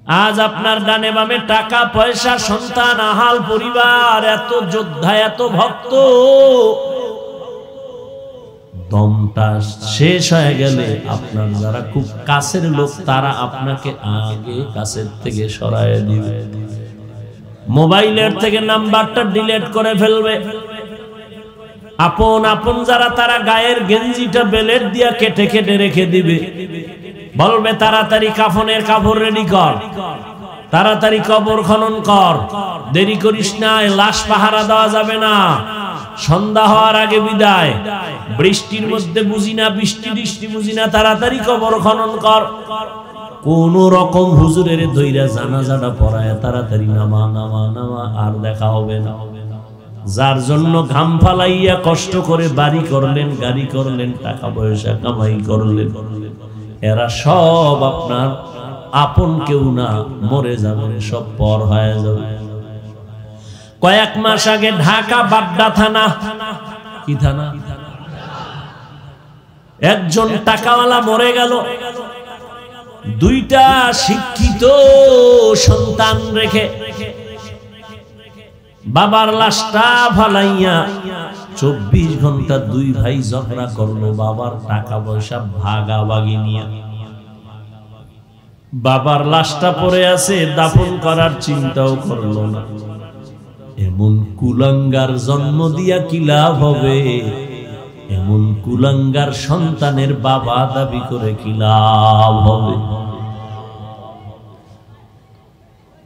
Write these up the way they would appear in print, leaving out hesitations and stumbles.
আজ আপনার ডানে বামে টাকা পয়সা সন্তান আহাল পরিবার, এত যোদ্ধা এত ভক্ত, দমটা শেষ হয়ে গেলে আপনার যারা খুব কাছের লোক তারা আপনাকে আগে কাছের থেকে সরায় দিবে, মোবাইলের থেকে নাম্বারটা ডিলিট করে ফেলবে। আপন আপন যারা তারা গায়ের গেঞ্জিটা বেলেট দিয়া কেটে কেটে রেখে দিবে, বলবে তাড়াতাড়ি কাফনের কাপড় রেডি কর, তাড়াতাড়ি কবর খনন কর, দেরি করিস না, লাশ পাহারা দেওয়া যাবে না, সন্ধ্যা হওয়ার আগে বিদায়, বৃষ্টির মধ্যে বুঝি না, বৃষ্টি বৃষ্টি বুঝি না, তাড়াতাড়ি কবর খনন কর। কোন রকম হুজুরের ধইরা জানাজাটা পড়ায় তাড়াতাড়ি নামা নামা নামা, আর দেখা হবে না। যার জন্য ঘাম ফালাইয়া কষ্ট করে বাড়ি করলেন, গাড়ি করলেন, টাকা পয়সা কামাই করলেন, এরা সব আপনার আপন কেউ না, মরে যাবেন, সব পর হয়ে যাবে। কয়েক মাস আগে ঢাকা বাড্ডা থানা, কি থানা, একজন টাকাওয়ালা মরে গেল, দুইটা শিক্ষিত সন্তান রেখে বাবার লাশটা ফালাইয়া 24 ঘন্টা দুই ভাই ঝগড়া করলো বাবার টাকা পয়সা ভাগাভাগি নিয়ে। বাবার লাশটা পড়ে আছে, দাফন করার চিন্তাও করলো না। এমন কুলাঙ্গার জন্ম দিয়া কি লাভ হবে, এমন কুলাঙ্গার সন্তানের বাবা দাবি করে কি লাভ হবে।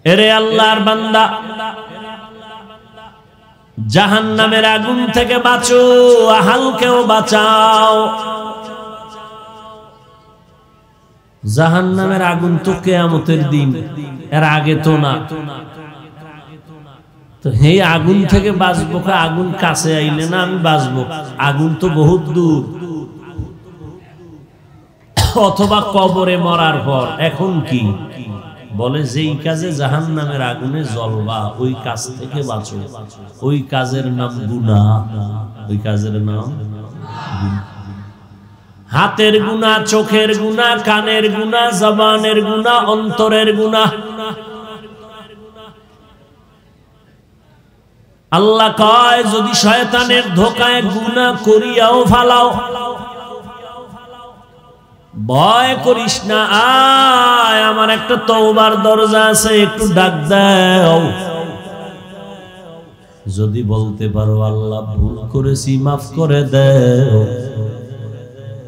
এরে আল্লাহর বান্দা, জাহান্নামের আগুন থেকে বাঁচো, আহালকেও বাঁচাও। জাহান্নামের আগুন তো কিয়ামতের দিন, এর আগে তো না। তো এই আগুন থেকে বাঁচবো, আগুন কাছে আইলে না আমি বাঁচবো, আগুন তো বহুত দূর, অথবা কবরে মরার পর। এখন কি বলে, যেই কাজে জাহান্নামের আগুনে জ্বলবা ওই কাজ থেকে বাঁচো, ওই কাজের নাম গুনাহ, ওই কাজের নাম হাতের গুনাহ, চোখের গুনাহ, কানের গুনাহ, জবানের গুনাহ, অন্তরের গুনাহ। আল্লাহ কয়, যদি শয়তানের ধোকায় গুনাহ করিয়াও ফালাও, ভয় করিস না, আয় আমার একটা তওবার দরজা আছে, একটু ডাক দাও। যদি বলতে পারো আল্লাহ ভুল করেছি মাফ করে দাও,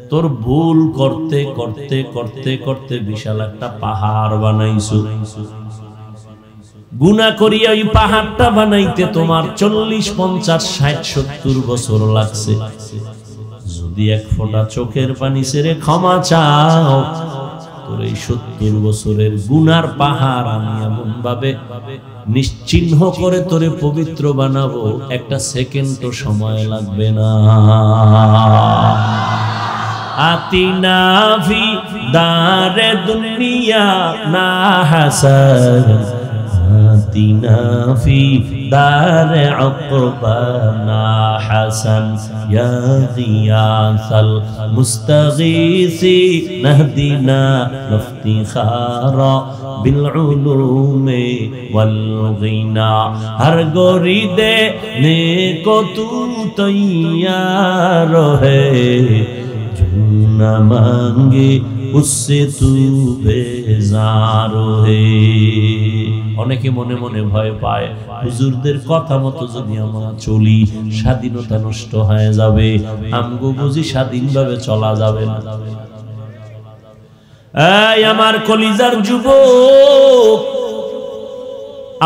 তোর ভুল করতে করতে করতে করতে বিশাল একটা পাহাড় বানাইছো। গুনাহ করিয়া ওই পাহাড়টা বানাইতে তোমার 40, 50, 60, 70 বছর লাগছে। যদি এক ফোঁটা চোখের পানি ছেড়ে ক্ষমা চাও, তোর এই 70 বছরের গুনার পাহাড় আমি এমন ভাবে নিশ্চিহ্ন করে তোরে পবিত্র বানাবো, একটা সেকেন্ডও সময় লাগবে না। আতিনা ফি দারে দুনিয়া না হাসান, আতিনা ফি দারে উকবা না হাসান, ইয়া গিয়াসাল মুস্তাগীসি নাহদিনা ইফতিখারা বিল উলুমি ওয়াল গিনা। হর গরিদে নেকো তু তৈয়ার হে, না মাঙ্গে উসসে তু বেজার হে। অনেকে মনে মনে ভয় পায়, হুজুরদের কথা মতো যদি আমরা চলি স্বাধীনতা নষ্ট হয়ে যাবে, আমগো বুঝি স্বাধীনভাবে চলা যাবে না। এই আমার কলিজার যুবক,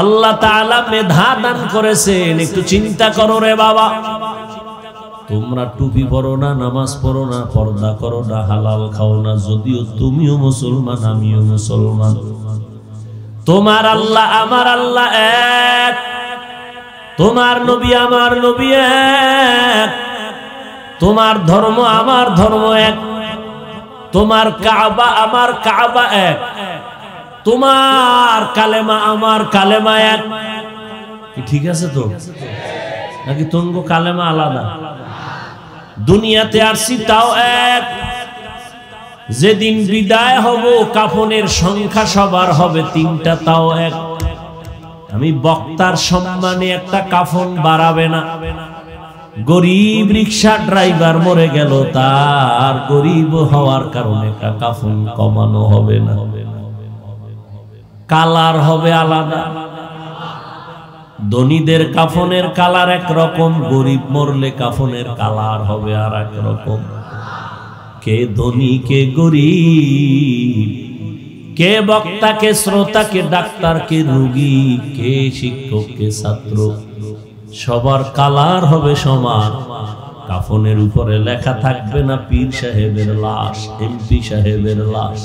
আল্লাহ তাআলা মেধা দান করেছেন, একটু চিন্তা করো রে বাবা। তোমরা টুপি পরো না, নামাজ পড়ো না, পর্দা করো না, হালাল খাও না, যদিও তুমিও মুসলমান আমিও মুসলমান। তোমার আল্লাহ আমার আল্লাহ এক, তোমার নবী আমার নবী এক, তোমার ধর্ম আমার ধর্ম এক, তোমার কাবা আমার কাবা এক, তোমার কালেমা আমার কালেমা এক। ঠিক আছে তো নাকি তোমার কালেমা আলাদা? দুনিয়াতে আসছি তাও এক, যেদিন বিদায় হব কাফনের সংখ্যা সবার হবে 3টা, তাও এক। আমি বক্তার সম্মানে একটা কাফন বাড়াবে না। গরিব রিক্সা ড্রাইভার মরে গেল, তার গরিব হওয়ার কারণে একটা কাফন কমানো হবে না। কালার হবে আলাদা। ধনীদের কাফনের কালার একরকম, গরিব মরলে কাফনের কালার হবে আর এক রকম। কে ধনী কে গরিব, কে বক্তা কে শ্রোতা, কে ডাক্তার কে রোগী, কে শিক্ষক কে ছাত্র, সবার কালার হবে সমান। কাফনের উপরে লেখা থাকবে না পীর সাহেবের লাশ, এমপি সাহেবের লাশ।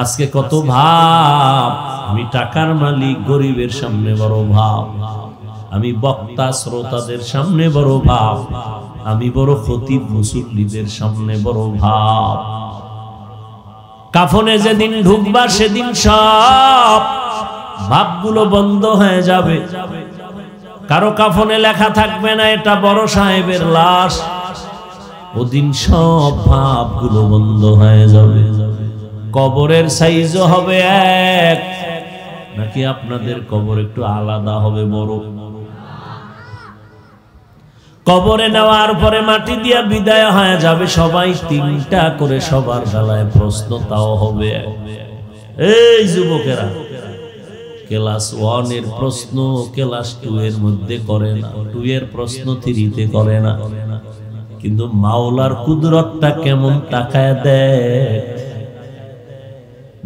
আজকে কত ভাব, আমি টাকার মালিক, গরিবের সামনে বড় ভাব। আমি বক্তা শ্রোতাদের সামনে বড় ভাব, আমি বড় খতিব মুসল্লিদের সামনে বড় ভাব। কাফনে যেদিন ঢুকবা সেদিন সব ভাবগুলো বন্ধ হয়ে যাবে। কারো কাফনে লেখা থাকবে না এটা বড় সাহেবের লাশ। ওদিন সব ভাবগুলো বন্ধ হয়ে যাবে। কবরের সাইজও হবে এক, নাকি আপনাদের কবর একটু আলাদা হবে বড়? কবরে নেওয়ার পরে মাটি দিয়া বিদায় হয়ে যাবে সবাই। 3টা করে সবার গলায় প্রশ্ন, তাও হবে এক। এই যুবকেরা, ক্লাস 1 এর প্রশ্ন ক্লাস 2 এর মধ্যে করে না, 2 এর প্রশ্ন 3-তে করে না, কিন্তু মাওলার কুদরতটা কেমন তাকায় দেয়।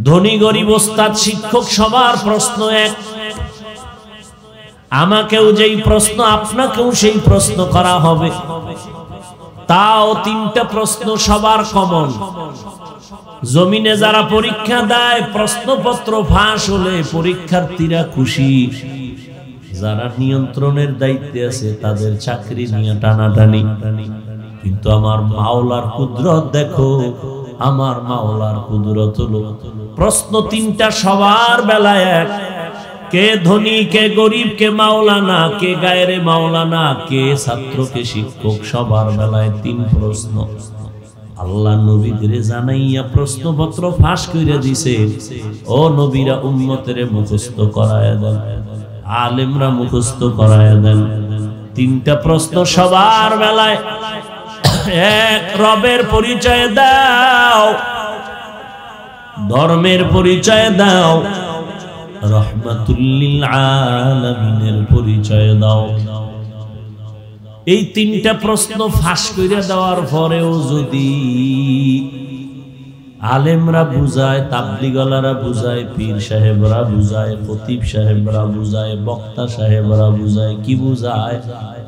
ধনী গরিব ওস্তাদ শিক্ষক সবার প্রশ্ন এক। আমাকেও যেই প্রশ্ন আপনাকেও সেই প্রশ্ন করা হবে, তাও 3টা প্রশ্ন সবার কমন। জমিনে যারা পরীক্ষা দেয় প্রশ্নপত্র ফাঁস হলে পরীক্ষার্থীরা খুশি, যারা নিয়ন্ত্রণের দায়িত্বে আছে তাদের চাকরি নিয়ে টানাটানি। কিন্তু আমার মাওলার কুদরত দেখো, আমার মাওলার কুদরত হলো প্রশ্ন 3টা সবার বেলায় এক। কে ধনী কে গরিব, কে মাওলানা কে গায়রে মাওলানা, কে ছাত্র কে শিক্ষক, সবার বেলায় 3 প্রশ্ন। আল্লাহ নবীদের জানাইয়া প্রশ্নপত্র ফাঁস কইরা দিছে। ও নবীরা উম্মতের মুখস্থ করায়া দেন, আলেমরা মুখস্থ করায়া দেন। 3টা প্রশ্ন সবার বেলায় এক। রবের পরিচয় দাও, ধর্মের পরিচয় দাও, রহমাতুল লিল আলামিনের পরিচয় দাও। এই 3টা প্রশ্ন ফাঁস কইরা দেওয়ার পরেও যদি আলেমরা বুঝায়, তাবলীগওয়ালারা বুঝায়, পীর সাহেবরা বুঝায়, খতিব সাহেবরা বুঝায়, বক্তা সাহেবরা বুঝায়, কি বুঝায়?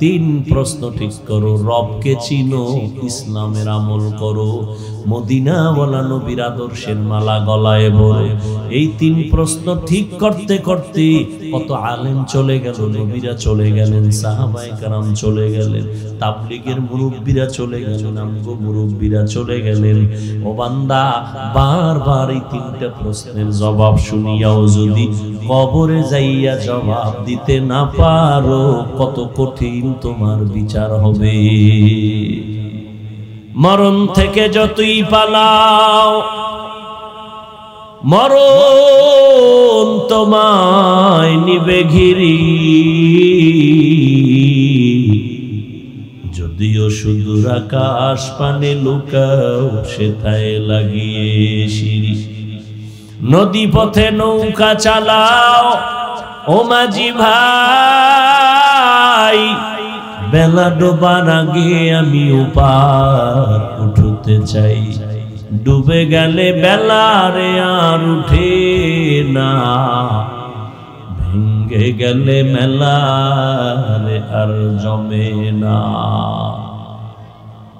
3 প্রশ্ন ঠিক করো, রবকে চিনো, ইসলামের আমল করো, মদিনাওয়ালা নবীর আদর্শের মালা গলায় ভরো। এই 3 প্রশ্ন ঠিক করতে করতে কত আলেম চলে গেল, নবীরা চলে গেলেন, সাহাবায়ে কেরাম চলে গেলেন, তাবলীগের মুরব্বীরা চলে গেলেন, আমগো মুরব্বীরা চলে গেলেন। ও বান্দা, বারবার এই 3টা প্রশ্নের জবাব শুনিয়াও যদি কবরে যাইয়া জবাব দিতে না পারো, কত কঠিন তোমার বিচার হবে। মরণ থেকে যতই পালাও, মরণ তোমায় নিবে ঘিরি। যদিও সুদূর আকাশ পানে লুকাও, সেথায় লাগিয়ে সিঁড়ি। নদী পথে নৌকা চালাও, ও মাঝি ভাই, বেলা ডোবার আগে আমি ওপার উঠতে চাই। ডুবে গেলে বেলারে আর উঠে না, ভেঙ্গে গেলে মেলারে আর জমে না।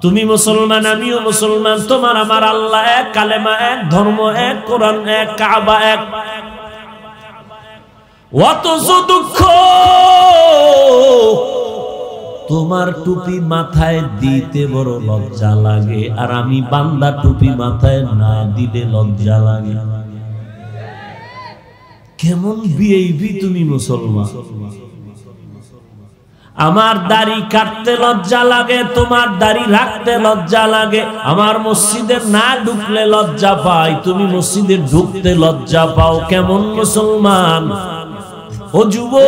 তুমি মুসলমান, আমিও মুসলমান, তোমার আমার আল্লাহ এক, কালেমা এক, ধর্ম এক, কোরআন এক, কাবা এক। অথচ দুঃখ, তোমার টুপি মাথায় দিতে বড় লজ্জা লাগে, আর আমি বান্দা টুপি মাথায় না দিলে লজ্জা লাগে। কেমন বিএবি তুমি মুসলমান? আমার দাড়ি কাটতে লজ্জা লাগে, তোমার দাড়ি রাখতে লজ্জা লাগে। আমার মসজিদে না ঢুকলে লজ্জা পাই, তুমি মসজিদে ঢুকতে লজ্জা পাও। কেমন মুসলমান? ও যুবক,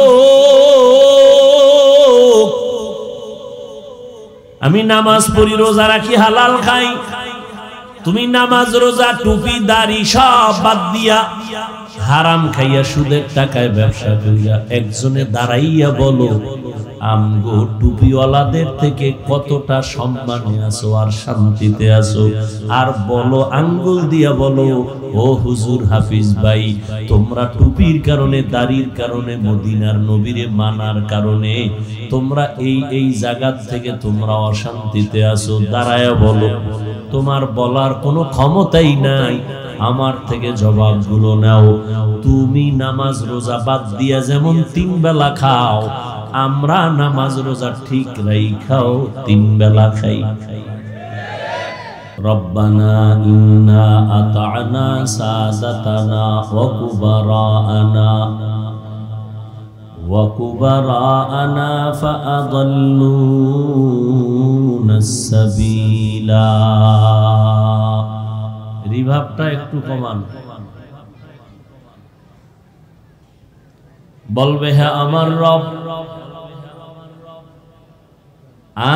আমি নামাজ পড়ি, রোজা রাখি, হালাল খাই, তুমি নামাজ রোজা টুপি দাড়ি সব বাদ দিয়া হারাম খাইয়া সুদের টাকায় ব্যবসা করিয়া একজনে দাঁড়াইয়া বলো আমগো টুপিওয়ালাদের থেকে কতটা সম্মানে আছো আর শান্তিতে আছো। আর বলো, আঙ্গুল দিয়া বলো, ও হুজুর হাফিজ ভাই, তোমরা টুপির কারণে দাড়ির কারণে মদিনার নবীরে মানার কারণে তোমরা এই জায়গা থেকে তোমরা অশান্তিতে আছো। দাঁড়ায়া বলো, তোমার বলার কোনো ক্ষমতাই নাই, আমার থেকে জবাবগুলো নাও। তুমি নামাজ রোজা বাদ দিয়া যেমন 3 বেলা খাও, আমরা নামাজ রোজা ঠিক রাইখাও 3 বেলা খাই। রব্বানা ইন্না আতা'না সাদাতানা ওয়া কুবারা'না ফাআদাল্লুনাস সাবিলা। রিভাবটা একটু কমান। বলবে, হ্যাঁ আমার রব,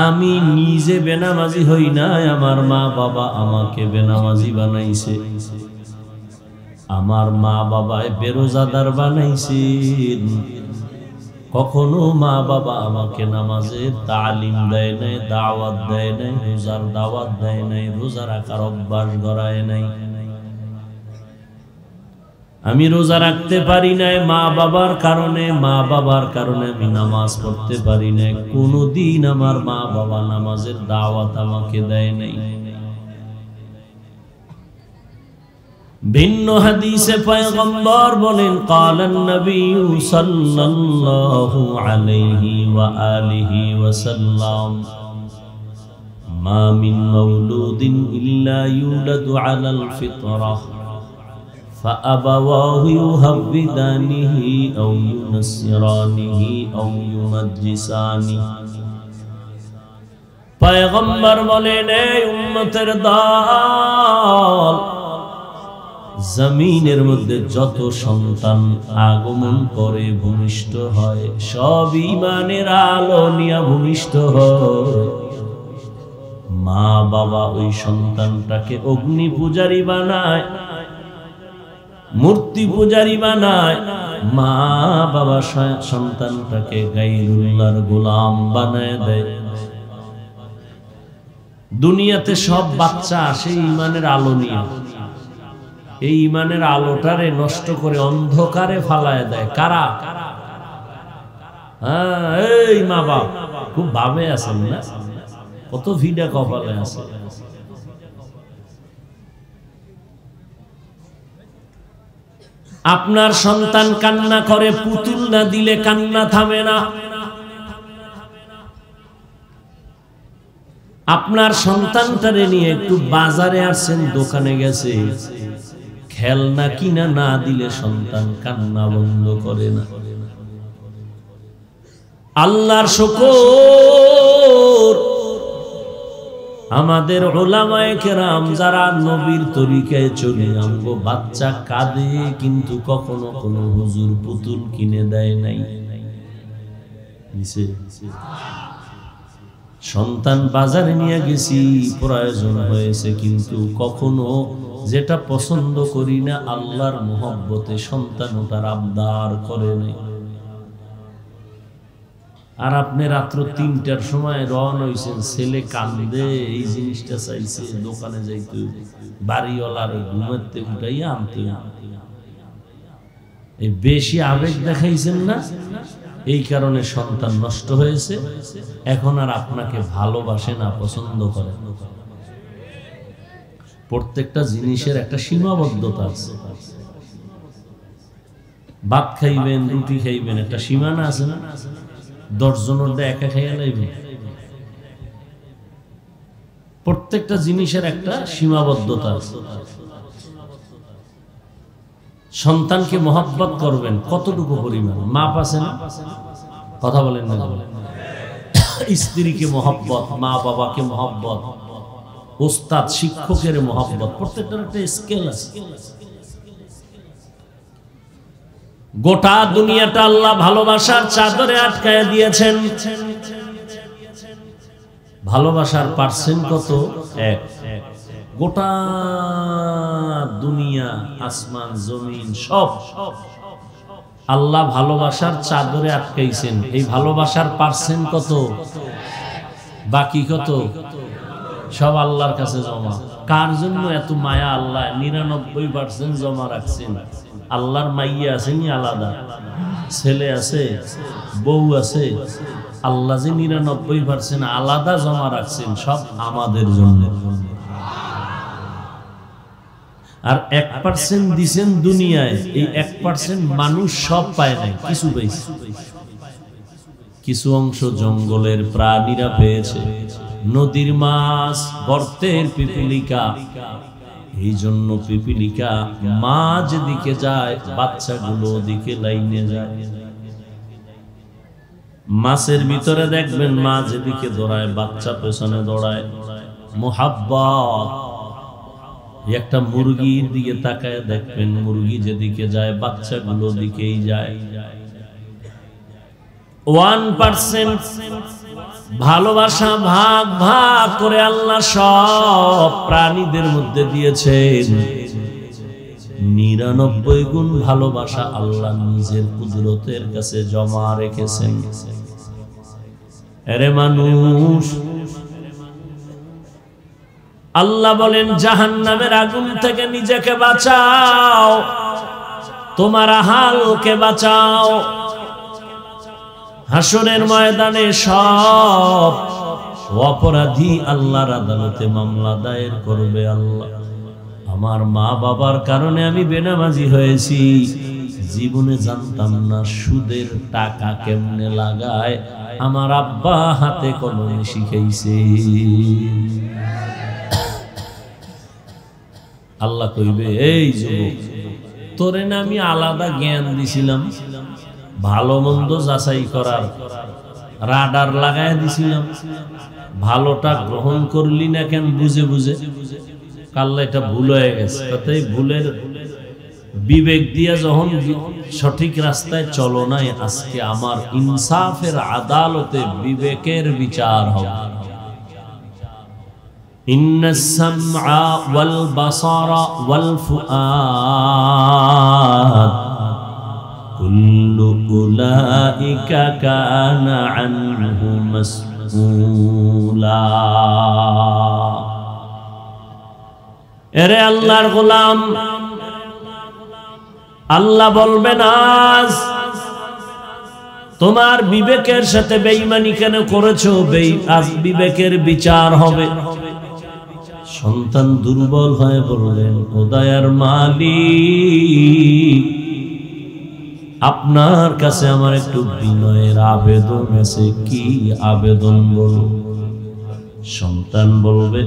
আমি নিজে বেনামাজি হই নাই, আমার মা বাবা আমাকে বেনামাজি বানাইছে, আমার মা বাবায় বেরোজাদার বানাইছেন। কখনো মা বাবা আমাকে নামাজের তালিম দেয় নাই, দাওয়াত দেয় নাই, রোজার দাওয়াত দেয় নাই, রোজা রাখার অভ্যাস গড়ায় নাই। আমি রোজা রাখতে পারি নাই মা বাবার কারণে, মা বাবার কারণে আমি নামাজ পড়তে পারি নাই। কোনদিন আমার মা বাবা নামাজের দাওয়াত আমাকে দেয় নাই। ভিন্ন হাদিসে পয়গম্বর বলেন, ক্বালান নবী সাল্লাল্লাহু আলাইহি ওয়া আলিহি ওয়াসাল্লাম, মা মিন মাওলুদিন ইল্লা ইউলাদু আলাল ফিতরাহ فأبواه يهودانه أو ينصرانه أو يمجسانه। পয়গম্বর বলেন, এই উম্মতের দল, জমিনের মধ্যে যত সন্তান আগমন করে ভূমিষ্ঠ হয়, সব ঈমানের আলো নিয়ে ভূমিষ্ঠ হয়। মা বাবা ওই সন্তানটাকে অগ্নি পূজারী বানায়, মূর্তি পূজারী বানায়। মা বাবা সন্তানটাকে গায়রুল্লাহর গোলাম বানায় দেয়। দুনিয়াতে সব বাচ্চা আসে ঈমানের আলো নিয়ে, এই ঈমানের আলোটারে নষ্ট করে অন্ধকারে ফালায় দেয়। কারা? হ্যাঁ, এই মা বাবা খুব ভাবে আছেন না, কত ভিড়া কপালে আছে। আপনার সন্তান কান্না করে, পুতুল না দিলে কান্না থামে না। আপনার সন্তানটারে নিয়ে একটু বাজারে আসছেন, দোকানে গেছে, খেলনা কিনা না দিলে সন্তান কান্না বন্ধ করে না। আল্লাহর শুকর, আমাদের উলামায়ে কেরাম যারা নবীর তরিকায় চলে, আমগো বাচ্চা কাঁদে কিন্তু কখনো কোনো হুজুর পুতুল কিনে দেয় নাই। সন্তান বাজারে নিয়ে গেছি, প্রয়োজন হয়েছে, কিন্তু কখনো যেটা পছন্দ করি না আল্লাহর মুহাব্বতে সন্তান ওটার আবদার করে নাই। আর আপনি রাত্র 3টার সময় রওনা হইছেন, ছেলে কান্দে, এই জিনিসটা চাইছে, দোকানে যাইতে, বাড়িওয়ালার ঘুমাতে উঠাইয়া আনতে, এই বেশি আবেগ দেখাইছেন না, এই কারণে সন্তান নষ্ট হয়েছে। এখন আর আপনাকে ভালোবাসে না, পছন্দ করে। প্রত্যেকটা জিনিসের একটা সীমাবদ্ধতা আছে। ভাত খাইবেন, রুটি খাইবেন, একটা সীমানা আছে না? 10 জনের একা খাইয়া লাইবেন। প্রত্যেকটা জিনিসের একটা সীমাবদ্ধতা আছে। সন্তানকে মহব্বত করবেন কতটুকু পরিমাণ, মাপ আছে না? কথা বলেন না? স্ত্রীকে মহব্বত, মা বাবাকে মহব্বত, ওস্তাদ শিক্ষকের মহব্বত, প্রত্যেকটার একটা স্কেল আছে। গোটা দুনিয়াটা আল্লাহ ভালোবাসার চাদরে আটকায় দিয়েছেন। ভালোবাসার পার্সেন্ট কত? এক। গোটা দুনিয়া, আসমান জমিন সব আল্লাহ ভালোবাসার চাদরে আটকাইছেন। এই ভালোবাসার পার্সেন্ট কত? বাকি কত? সব আল্লাহর কাছে জমা। কার জন্য এত মায়া? আল্লাহ 99% জমা রাখছেন। আল্লাহর মাইয়া আসেনি আলাদা, ছেলে আছে, বউ আছে, আল্লাহ যে 99% আলাদা জমা রাখছেন সব আমাদের জন্য। আর 1% দিছেন দুনিয়ায়। এই 1% মানুষ সব পায় নাই, কিছু পেয়েছে। কিছু অংশ জঙ্গলের প্রাণীরা পেয়েছে, নদীর মাছ, গর্তের পিপিলিকা। এই জন্য পিপিলিকা মা যেদিকে যায় বাচ্চাগুলো ওদিকে লাইনে যায়। মাছের ভিতরে দেখবেন মা যেদিকে দৌড়ায় বাচ্চা পেছনে দৌড়ায়। মোহাব্বত। একটা মুরগির দিকে তাকায় দেখবেন মুরগি যেদিকে যায় বাচ্চাগুলো দিকেই যায়। 1% ভালোবাসা ভাগ ভাগ করে আল্লাহ সব প্রাণীদের মধ্যে দিয়েছেন। 99 গুণ ভালোবাসা আল্লাহ নিজের কুদরতের কাছে জমা রেখেছেন। আরে মানুষ, আল্লাহ বলেন জাহান্নামের আগুন থেকে নিজেকে বাঁচাও, তোমার আহালকে বাঁচাও। হাসরের ময়দানে সব অপরাধী আল্লাহর আদালতে মামলা দায়ের করবে। আল্লাহ, আমার মা বাবার কারণে আমি বেনামাজি হয়েছি, জীবনে জানতাম না সুদের টাকা কেমনে লাগায়, আমার আব্বা হাতে কলমে শিখাইছে। আল্লাহ কইবে, এই যুবক, তোরে না আমি আলাদা জ্ঞান দিছিলাম, ভালো মন্দ যাচাই করার রাডার লাগায় দিছিলাম, ভালোটা গ্রহণ করলি না কেন বুঝে বুঝে? কাল্লা এটা ভুল হয়ে গেছে। তাই ভুলের বিবেক দিয়ে যখন সঠিক রাস্তায় চলো নাই, আজকে আমার ইনসাফের আদালতে বিবেকের বিচার হবে। ইন্নাস সামআ ওয়াল বাসারা ওয়াল ফুআদ কুল্লু উলাইকা কানা আনহু মাসউলা। এরে আল্লাহর গোলাম, আল্লাহ বলবেন আজ তোমার বিবেকের সাথে বেঈমানি কেন করেছো? আজ বিবেকের বিচার হবে। সন্তান দুর্বল হয়ে বললেন, ও দয়ার মালিক, আপনার কাছে আমার একটু বিনয়ের আবেদন আছে। কি আবেদন বলো? সন্তান বলবে,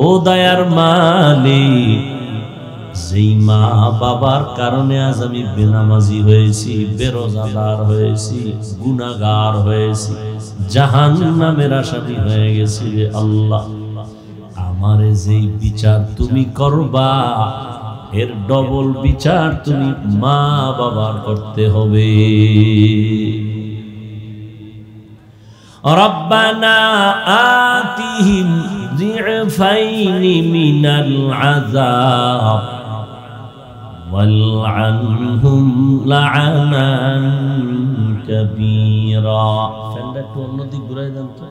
ও দয়ার মালিক, যেই মা বাবার কারণে আজ আমি বেনামাজি হয়েছি, বেরোজাদার হয়েছি, গুনাহগার হয়েছি, জাহান্নামের আসামি হয়ে গেছি, রে আল্লাহ, আমারে যেই বিচার তুমি করবা এর ডবল বিচার তুমি মা বাবার করতে হবে। রব্বানা আতিহিম যিফাইনি মিনাল আযাব ওয়ালআনহুম লা'নান কাবীরা। ফ্যানটা একটু অন্যদিকে ঘুরাই দেন তো।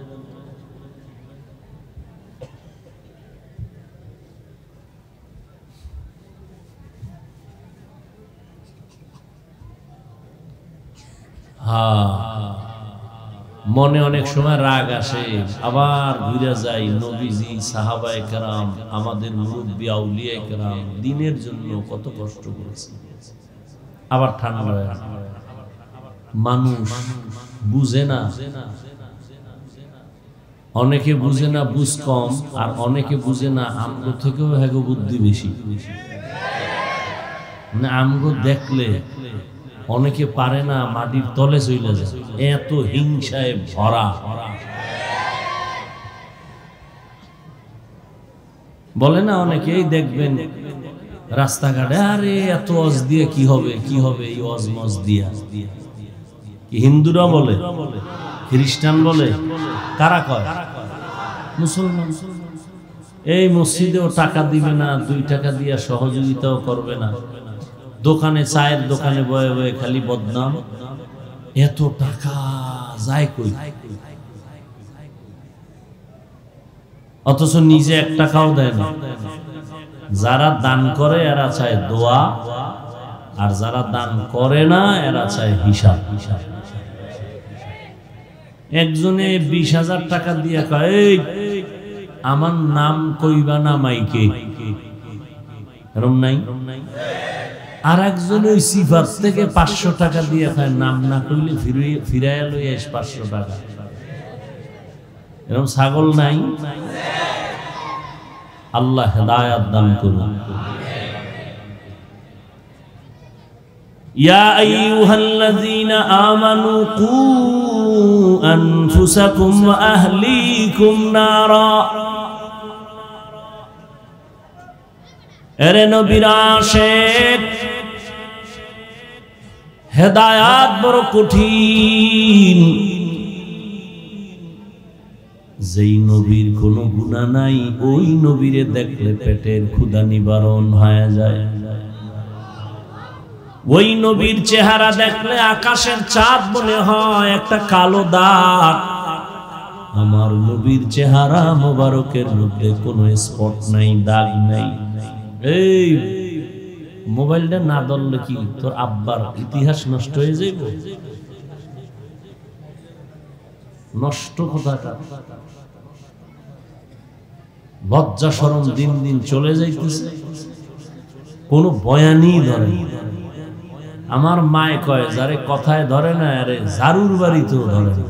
মনে অনেক সময় রাগ আসে, আবার ঘুরে যাই। নবীজি, সাহাবায়ে কেরাম, আমাদের মুরব্বী আউলিয়ায়ে কেরাম দ্বীনের জন্য কত কষ্ট করেছে। আবার ঠান্ডা হয়ে মানুষ বুঝে না। অনেকে বুঝে না, বুঝ কম, আর অনেকে বুঝে না আমগো থেকেও হ্যাগো বুদ্ধি বেশি। আমগো দেখলে অনেকে পারে না, মাটির তলে চলে যায়, এত হিংসায় ভরা। বলে না অনেকেই দেখবেন রাস্তাঘাটে, আরে এত ওয়াজ দিয়ে কি হবে, কি হবে এই ওয়াজ মজ দিয়া। হিন্দুরা বলে, খ্রিস্টান বলে, কারা কয়? মুসলমান। এই মসজিদেও টাকা দিবে না, 2 টাকা দিয়া সহযোগিতাও করবে না, দোকানে চায়ের দোকানে বয়ে বয়ে খালি বদনাম। এত টাকা যায় কই? অথচ নিজে 1 টাকাও দেয় না। যারা দান করে এরা চায় দোয়া, আর যারা দান করে না এরা চায় হিসাব। একজনে 20,000 টাকা দিয়ে কয়, এই আমার নাম কইবা না মাইকে, এরম নাই? আর একজন ওই সিফাত থেকে 500 টাকা দিয়ে কয়, নাম না কইলে ফিরাইয়া লই আইস 500 টাকা। এরকম ছাগল নাই? আল্লাহ হেদায়াত দান করুন। ইয়া আইয়ুহাল্লাযীনা আমানু কু আনফুসাকুম ওয়া আহলিকুম নারা। এরে নবীর আশিক, হেদায়াত বড় কঠিন। যেই নবীর কোনো গুনাহ নাই ওই নবীরে দেখলে পেটের ক্ষুধা নিবারণ হয়ে যায়। ওই নবীর চেহারা দেখলে আকাশের চাঁদ মনে হয় একটা কালো দাগ। আমার নবীর চেহারা মোবারকের মধ্যে কোনো স্পট নাই, দাগ নাই। এই মোবাইলটা না ধরলে কি তোর আব্বার ইতিহাস নষ্ট হয়ে যাইব? নষ্ট কথাটা, লজ্জা শরম দিন দিন চলে যাইতেছে, কোন বয়ানই ধরে। আমার মায়ে কয়, যারে কথায় ধরে না আরে জারুর বাড়িতেও ধরে না।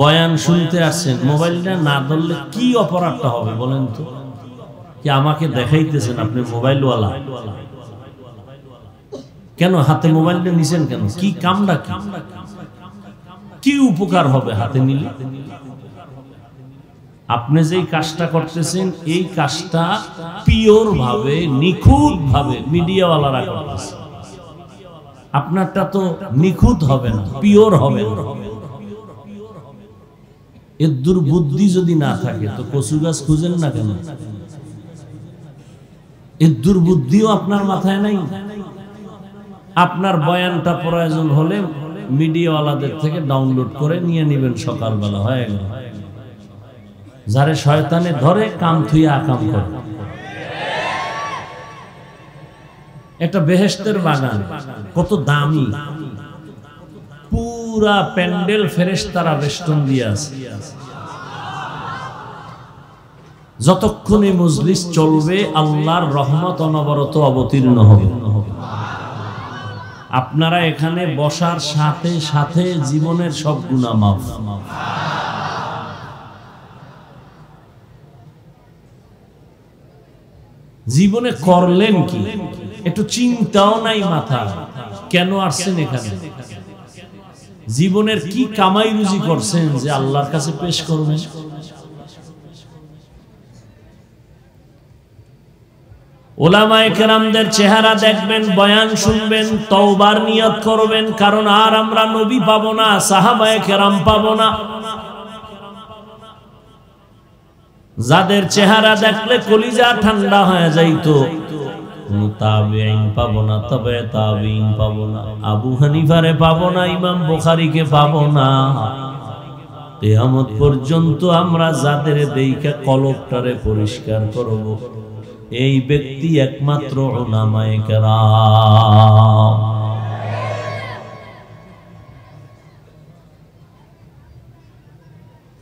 বয়ান শুনতে আসছেন, মোবাইলটা না ধরলে কি অপরাধটা হবে বলেন তো? কি আমাকে দেখাইতেছেন আপনি মোবাইলওয়ালা? কেন হাতে মোবাইলটা নিছেন কেন? কি কামটা, কি উপকার হবে হাতে নিলে? আপনি যেই কাজটা করতেছেন এই কাজটা পিওর ভাবে, নিখুঁত ভাবে মিডিয়াওয়ালারা করতেছে। আপনারটা তো নিখুঁত হবে না, পিওর হবে না। এর দুর্বুদ্ধি যদি না থাকে তো কচু গাছ খুঁজেন না কেন? এর দুর্বুদ্ধিও আপনার মাথায় নাই। আপনার বয়ানটা প্রয়োজন হলে মিডিয়াওয়ালাদের থেকে ডাউনলোড করে নিয়ে নেবেন, সকালবেলা হয়ে গেল। যারে শয়তানে ধরে কাম থুইয়া আকাম করে। একটা বেহেশতের বাগান কত দামি, পুরা প্যান্ডেল ফেরেশতারা বেষ্টন দিয়ে আছে। যতক্ষণ এই মজলিস চলবে আল্লাহর রহমত অনবরত অবতীর্ণ হবে। আপনারা এখানে বসার সাথে সাথে জীবনের সব গুনাহ মাফ। জীবনে করলেন কি একটু চিন্তাও নাই মাথা, কেন আসছেন এখানে? জীবনের কি কামাই রুজি করছেন যে আল্লাহর কাছে পেশ করবেন? উলামায়ে কেরামদের চেহারা দেখবেন, বয়ান শুনবেন, তওবার নিয়ত করবেন, কারণ আর আমরা নবী পাবো না, সাহাবায়ে কেরাম পাবো না। যাদের চেহারা দেখলে কলিজা ঠান্ডা হয়ে যাইতো, তাবেঈন পাবো না, তবে তাবেঈন পাবো না, আবু হানিফারে পাবো না, ইমাম বুখারীকে পাবো না। কিয়ামত পর্যন্ত আমরা যাদের দেইখা কলবটারে পরিষ্কার করব, এই ব্যক্তি একমাত্র উলামায়ে কেরাম।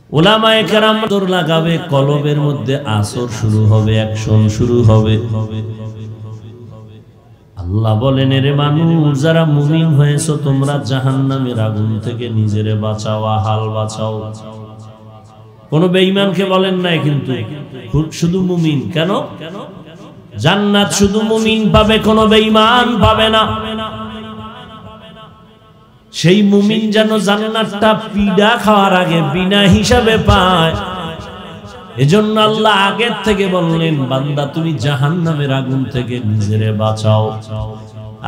উলামায়ে কেরাম দর লাগাবে, কলবের মধ্যে আসর শুরু হবে, অ্যাকশন শুরু হবে। আল্লাহ বলেন, এরে মানুষ যারা মুমিন হয়েছো তোমরা জাহান্নামের আগুন থেকে নিজেরে বাঁচাও, হাল বাঁচাও। কোন বেঈমানকে বলেন নাই কিন্তু, শুধু মুমিন। কেন? জান্নাত শুধু মুমিন পাবে, কোন বেঈমান পাবে না। সেই মুমিন যেন জান্নাতটা পিডা খাওয়ার আগে বিনা হিসাবে পায়। এজন্য আল্লাহ আগের থেকে বললেন, বান্দা তুমি জাহান্নামের আগুন থেকে নিজেরে বাঁচাও।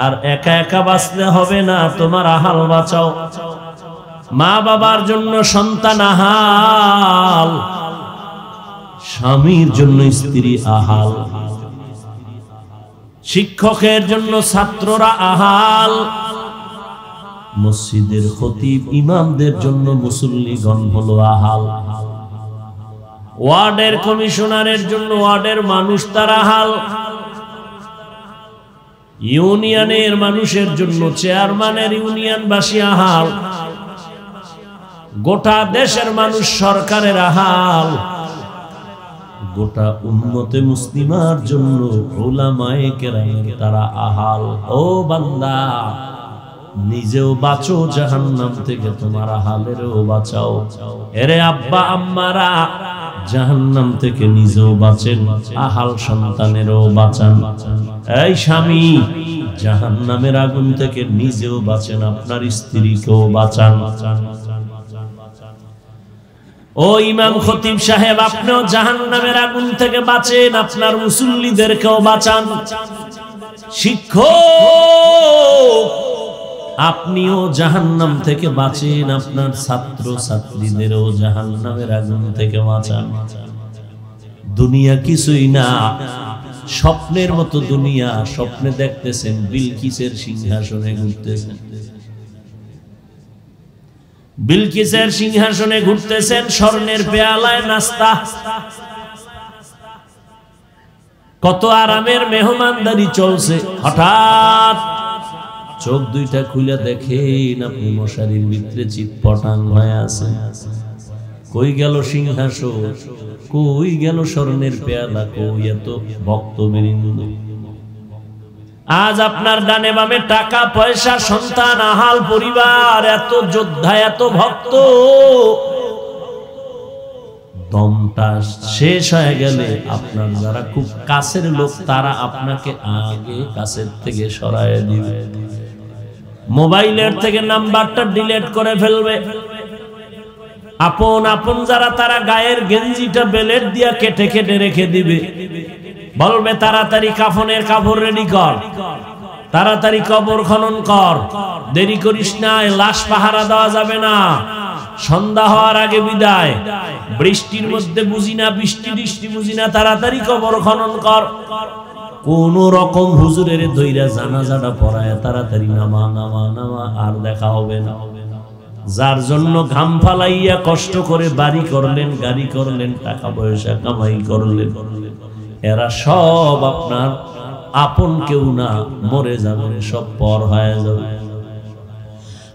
আর একা একা বাঁচলে হবে না, তোমার আহাল বাঁচাও। মা বাবার জন্য সন্তান আহাল, স্বামীর জন্য স্ত্রী আহাল, শিক্ষকের জন্য ছাত্ররা আহাল, মসজিদের খতিব ইমামদের জন্য মুসল্লিগণ হলো আহাল, ওয়ার্ডের কমিশনারের জন্য ওয়ার্ডের মানুষ তারা আহাল, ইউনিয়নের মানুষের জন্য চেয়ারম্যানের ইউনিয়নবাসী আহাল, গোটা দেশের মানুষ সরকারের আহাল, গোটা উম্মতে মুসলিমার জন্য উলামায়ে কেরামের তারা আহাল। ও বান্দা, নিজেও বাঁচো জাহান্নাম থেকে, তোমার আহালেরও বাঁচাও। এরে আব্বা আম্মারা, জাহান্নাম থেকে নিজেও বাঁচেন, আহাল সন্তানেরও বাঁচান। এই স্বামী, জাহান্নামের আগুন থেকে নিজেও বাঁচেন, আপনার স্ত্রীকেও বাঁচান। ও ইমাম খতিব সাহেব, আপনিও জাহান্নামের আগুন থেকে বাঁচেন, আপনার মুসল্লিদেরকেও বাঁচান। শিক্ষক, আপনিও জাহান্নাম থেকে বাঁচেন, আপনার ছাত্র ছাত্রীদেরও জাহান্নামের আগুন থেকে বাঁচান। দুনিয়া কিছুই না, স্বপ্নের মতো দুনিয়া। স্বপ্নে দেখতেছেন বিলকিসের সিংহাসনে ঘুরতেছেন, বিলকিসের সিংহাসনে ঘুরতেছেন, স্বর্ণের পেয়ালায় নাস্তা, কত আরামের মেহমানদারি চলছে। হঠাৎ চোখ দুইটা খুলে দেখেন আপনি মশারির ভিতরে চিৎপটাং হয়ে আছে। কই গেল সিংহাসন, কই গেল স্বর্ণের পেয়ালা, কই এত ভক্তবৃন্দ? আজ আপনার ডানে বামে টাকা পয়সা, সন্তান আহাল, পরিবার, এত যোদ্ধা, এত ভক্ত, দমটা শেষ হয়ে গেলে আপনার যারা খুব কাছের লোক তারা আপনাকে আগে কাছের থেকে সরায় দিবে, মোবাইলের থেকে নাম্বারটা ডিলিট করে ফেলবে। আপন আপন যারা তারা গায়ের গেঞ্জিটা বেলেট দিয়া কেটে কেটে রেখে দিবে, বলবে তাড়াতাড়ি কাফনের কাপড় রেডি কর, তাড়াতাড়ি কবর খনন কর, দেরি করিস না, লাশ পাহারা দেওয়া যাবে না, সন্ধ্যা হওয়ার আগে বিদায়, বৃষ্টির মধ্যে বুঝি না, বৃষ্টি বৃষ্টি বুঝি না, তাড়াতাড়ি কবর খনন কর। কোন রকম হুজুরের দইরা জানাজাটা পড়ায় তাড়াতাড়ি নামা নামা নামা, আর দেখা হবে না। যার জন্য ঘাম ফালাইয়া কষ্ট করে বাড়ি করলেন, গাড়ি করলেন, টাকা পয়সা কামাই করলেন, এরা সব আপনার আপন কেউ না, মরে যাবেন, সব পর হয়ে যাবে।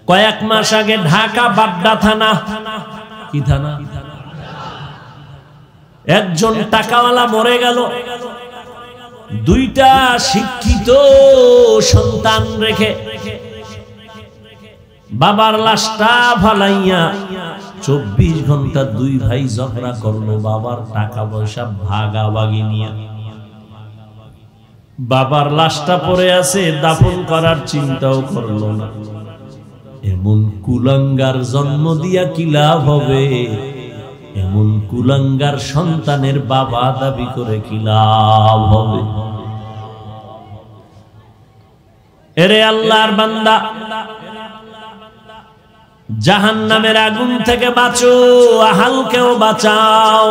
কয়েক মাস আগে ঢাকা বাড্ডা থানা, কি থানা, একজন টাকাওয়ালা মরে গেল, দুইটা শিক্ষিত সন্তান রেখে বাবার লাশটা ফালাইয়া 24 ঘন্টা দুই ভাই ঝগড়া করলো বাবার টাকা পয়সা ভাগাভাগি নিয়ে। বাবার লাশটা পড়ে আছে, দাফন করার চিন্তাও করলো না। এমন কুলাঙ্গার জন্ম দিয়া কি লাভ হবে? এমন কুলাঙ্গার সন্তানের বাবা দাবি করে কি লাভ হবে? এরে আল্লাহর বান্দা, জাহান্নামের আগুন থেকে বাঁচো, আহালকেও বাঁচাও।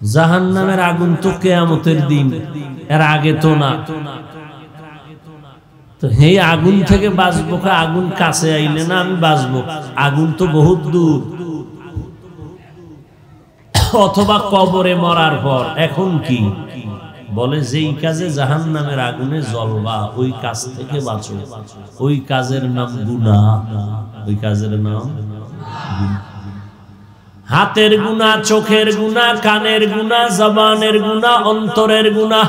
জাহান্নামের আগুন তো কিয়ামতের দিন, এর আগে তো না। তো এই আগুন থেকে বাঁচবো, আগুন কাছে আইলে না আমি বাঁচবো? আগুন তো বহুত দূর, অথবা কবরে মরার পর। এখন কি বলে, যেই কাজে জাহান্নামের আগুনে জ্বলবা ওই কাজ থেকে বাঁচো, ওই কাজের নাম গুনাহ, ওই কাজের নাম হাতের গুনাহ, চোখের গুনাহ, কানের গুনাহ, জবানের গুনাহ, অন্তরের গুনাহ।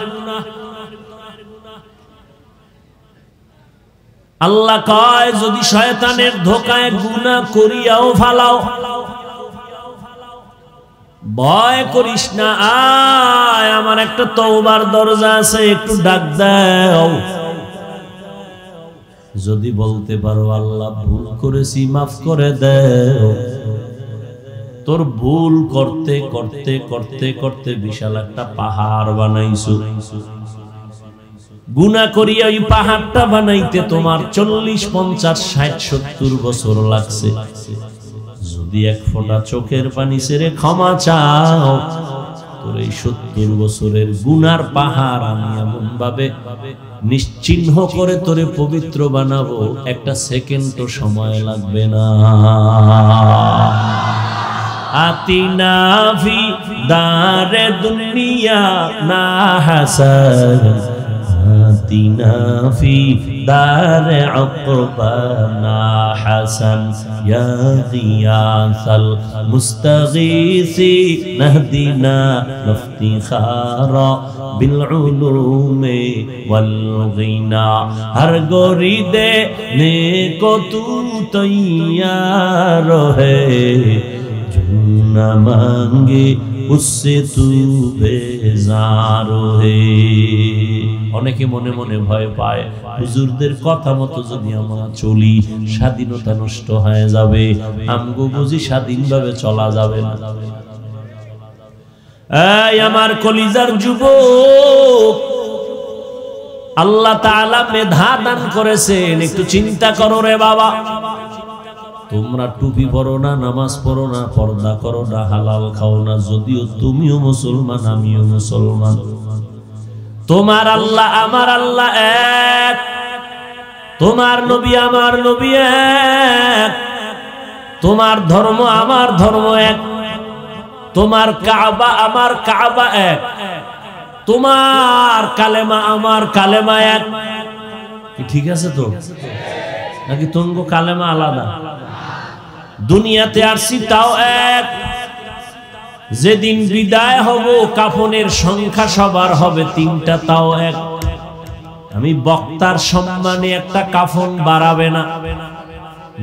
আল্লাহ কয়, যদি শয়তানের ধোকায় গুনাহ করিয়াও ফালাও, ভয় করিস না, আয় আমার একটা তওবার দরজা আছে, একটু ডাক দাও। যদি বলতে পারো আল্লাহ ভুল করেছি, মাফ করে দাও, তোর ভুল করতে করতে করতে করতে বিশাল একটা পাহাড় বানাইছো। গুনাহ করিয়া ওই পাহাড়টা বানাইতে তোমার 40, 50, 60, 70 বছর লাগছে। যদি এক ফোঁটা চোখের পানি ছেড়ে ক্ষমা চাও, তোর এই 70 বছরের গুনার পাহাড় আমি এমন ভাবে নিশ্চিহ্ন করে তোরে পবিত্র বানাবো, একটা সেকেন্ডও সময় লাগবে না। আতিনা ফি দারে দুনিয়া না হাসান, আতিনা ফি দারে উকবা না হাসান, ইয়া গিয়াসাল মুস্তাগীসি নাহদিনা ইফতিখারা বিল উলুমি ওয়াল গিনা। হর গোরি দে নে কো তু তৈয়ার হে, না মাঙ্গে উসসে তু বেজার হে। অনেকে মনে মনে ভয় পায়, হুজুরদের কথা মতো যদি আমরা চলি স্বাধীনতা নষ্ট হয়ে যাবে, আমগো বুঝি স্বাধীনভাবে চলা যাবে না। এই আমার কলিজার যুবক, আল্লাহ তাআলা মেধা দান করেছেন, একটু চিন্তা করো রে বাবা। তোমরা টুপি পরো না, নামাজ পড়ো না, পর্দা করো না, হালাল খাও না, যদিও তুমিও মুসলমান আমিও মুসলমান। তোমার আল্লাহ আমার আল্লাহ এক, তোমার নবী আমার নবী এক, তোমার ধর্ম আমার ধর্ম এক, তোমার কাবা আমার কাবা এক, তোমার কালেমা আমার কালেমা এক। ঠিক আছে তো নাকি তোমগো কালেমা আলাদা? দুনিয়াতে আসছি তাও এক। যেদিন বিদায় হব কাফনের সংখ্যা সবার হবে 3টা, তাও এক। আমি বক্তার সম্মানে একটা কাফন বাড়াবে না।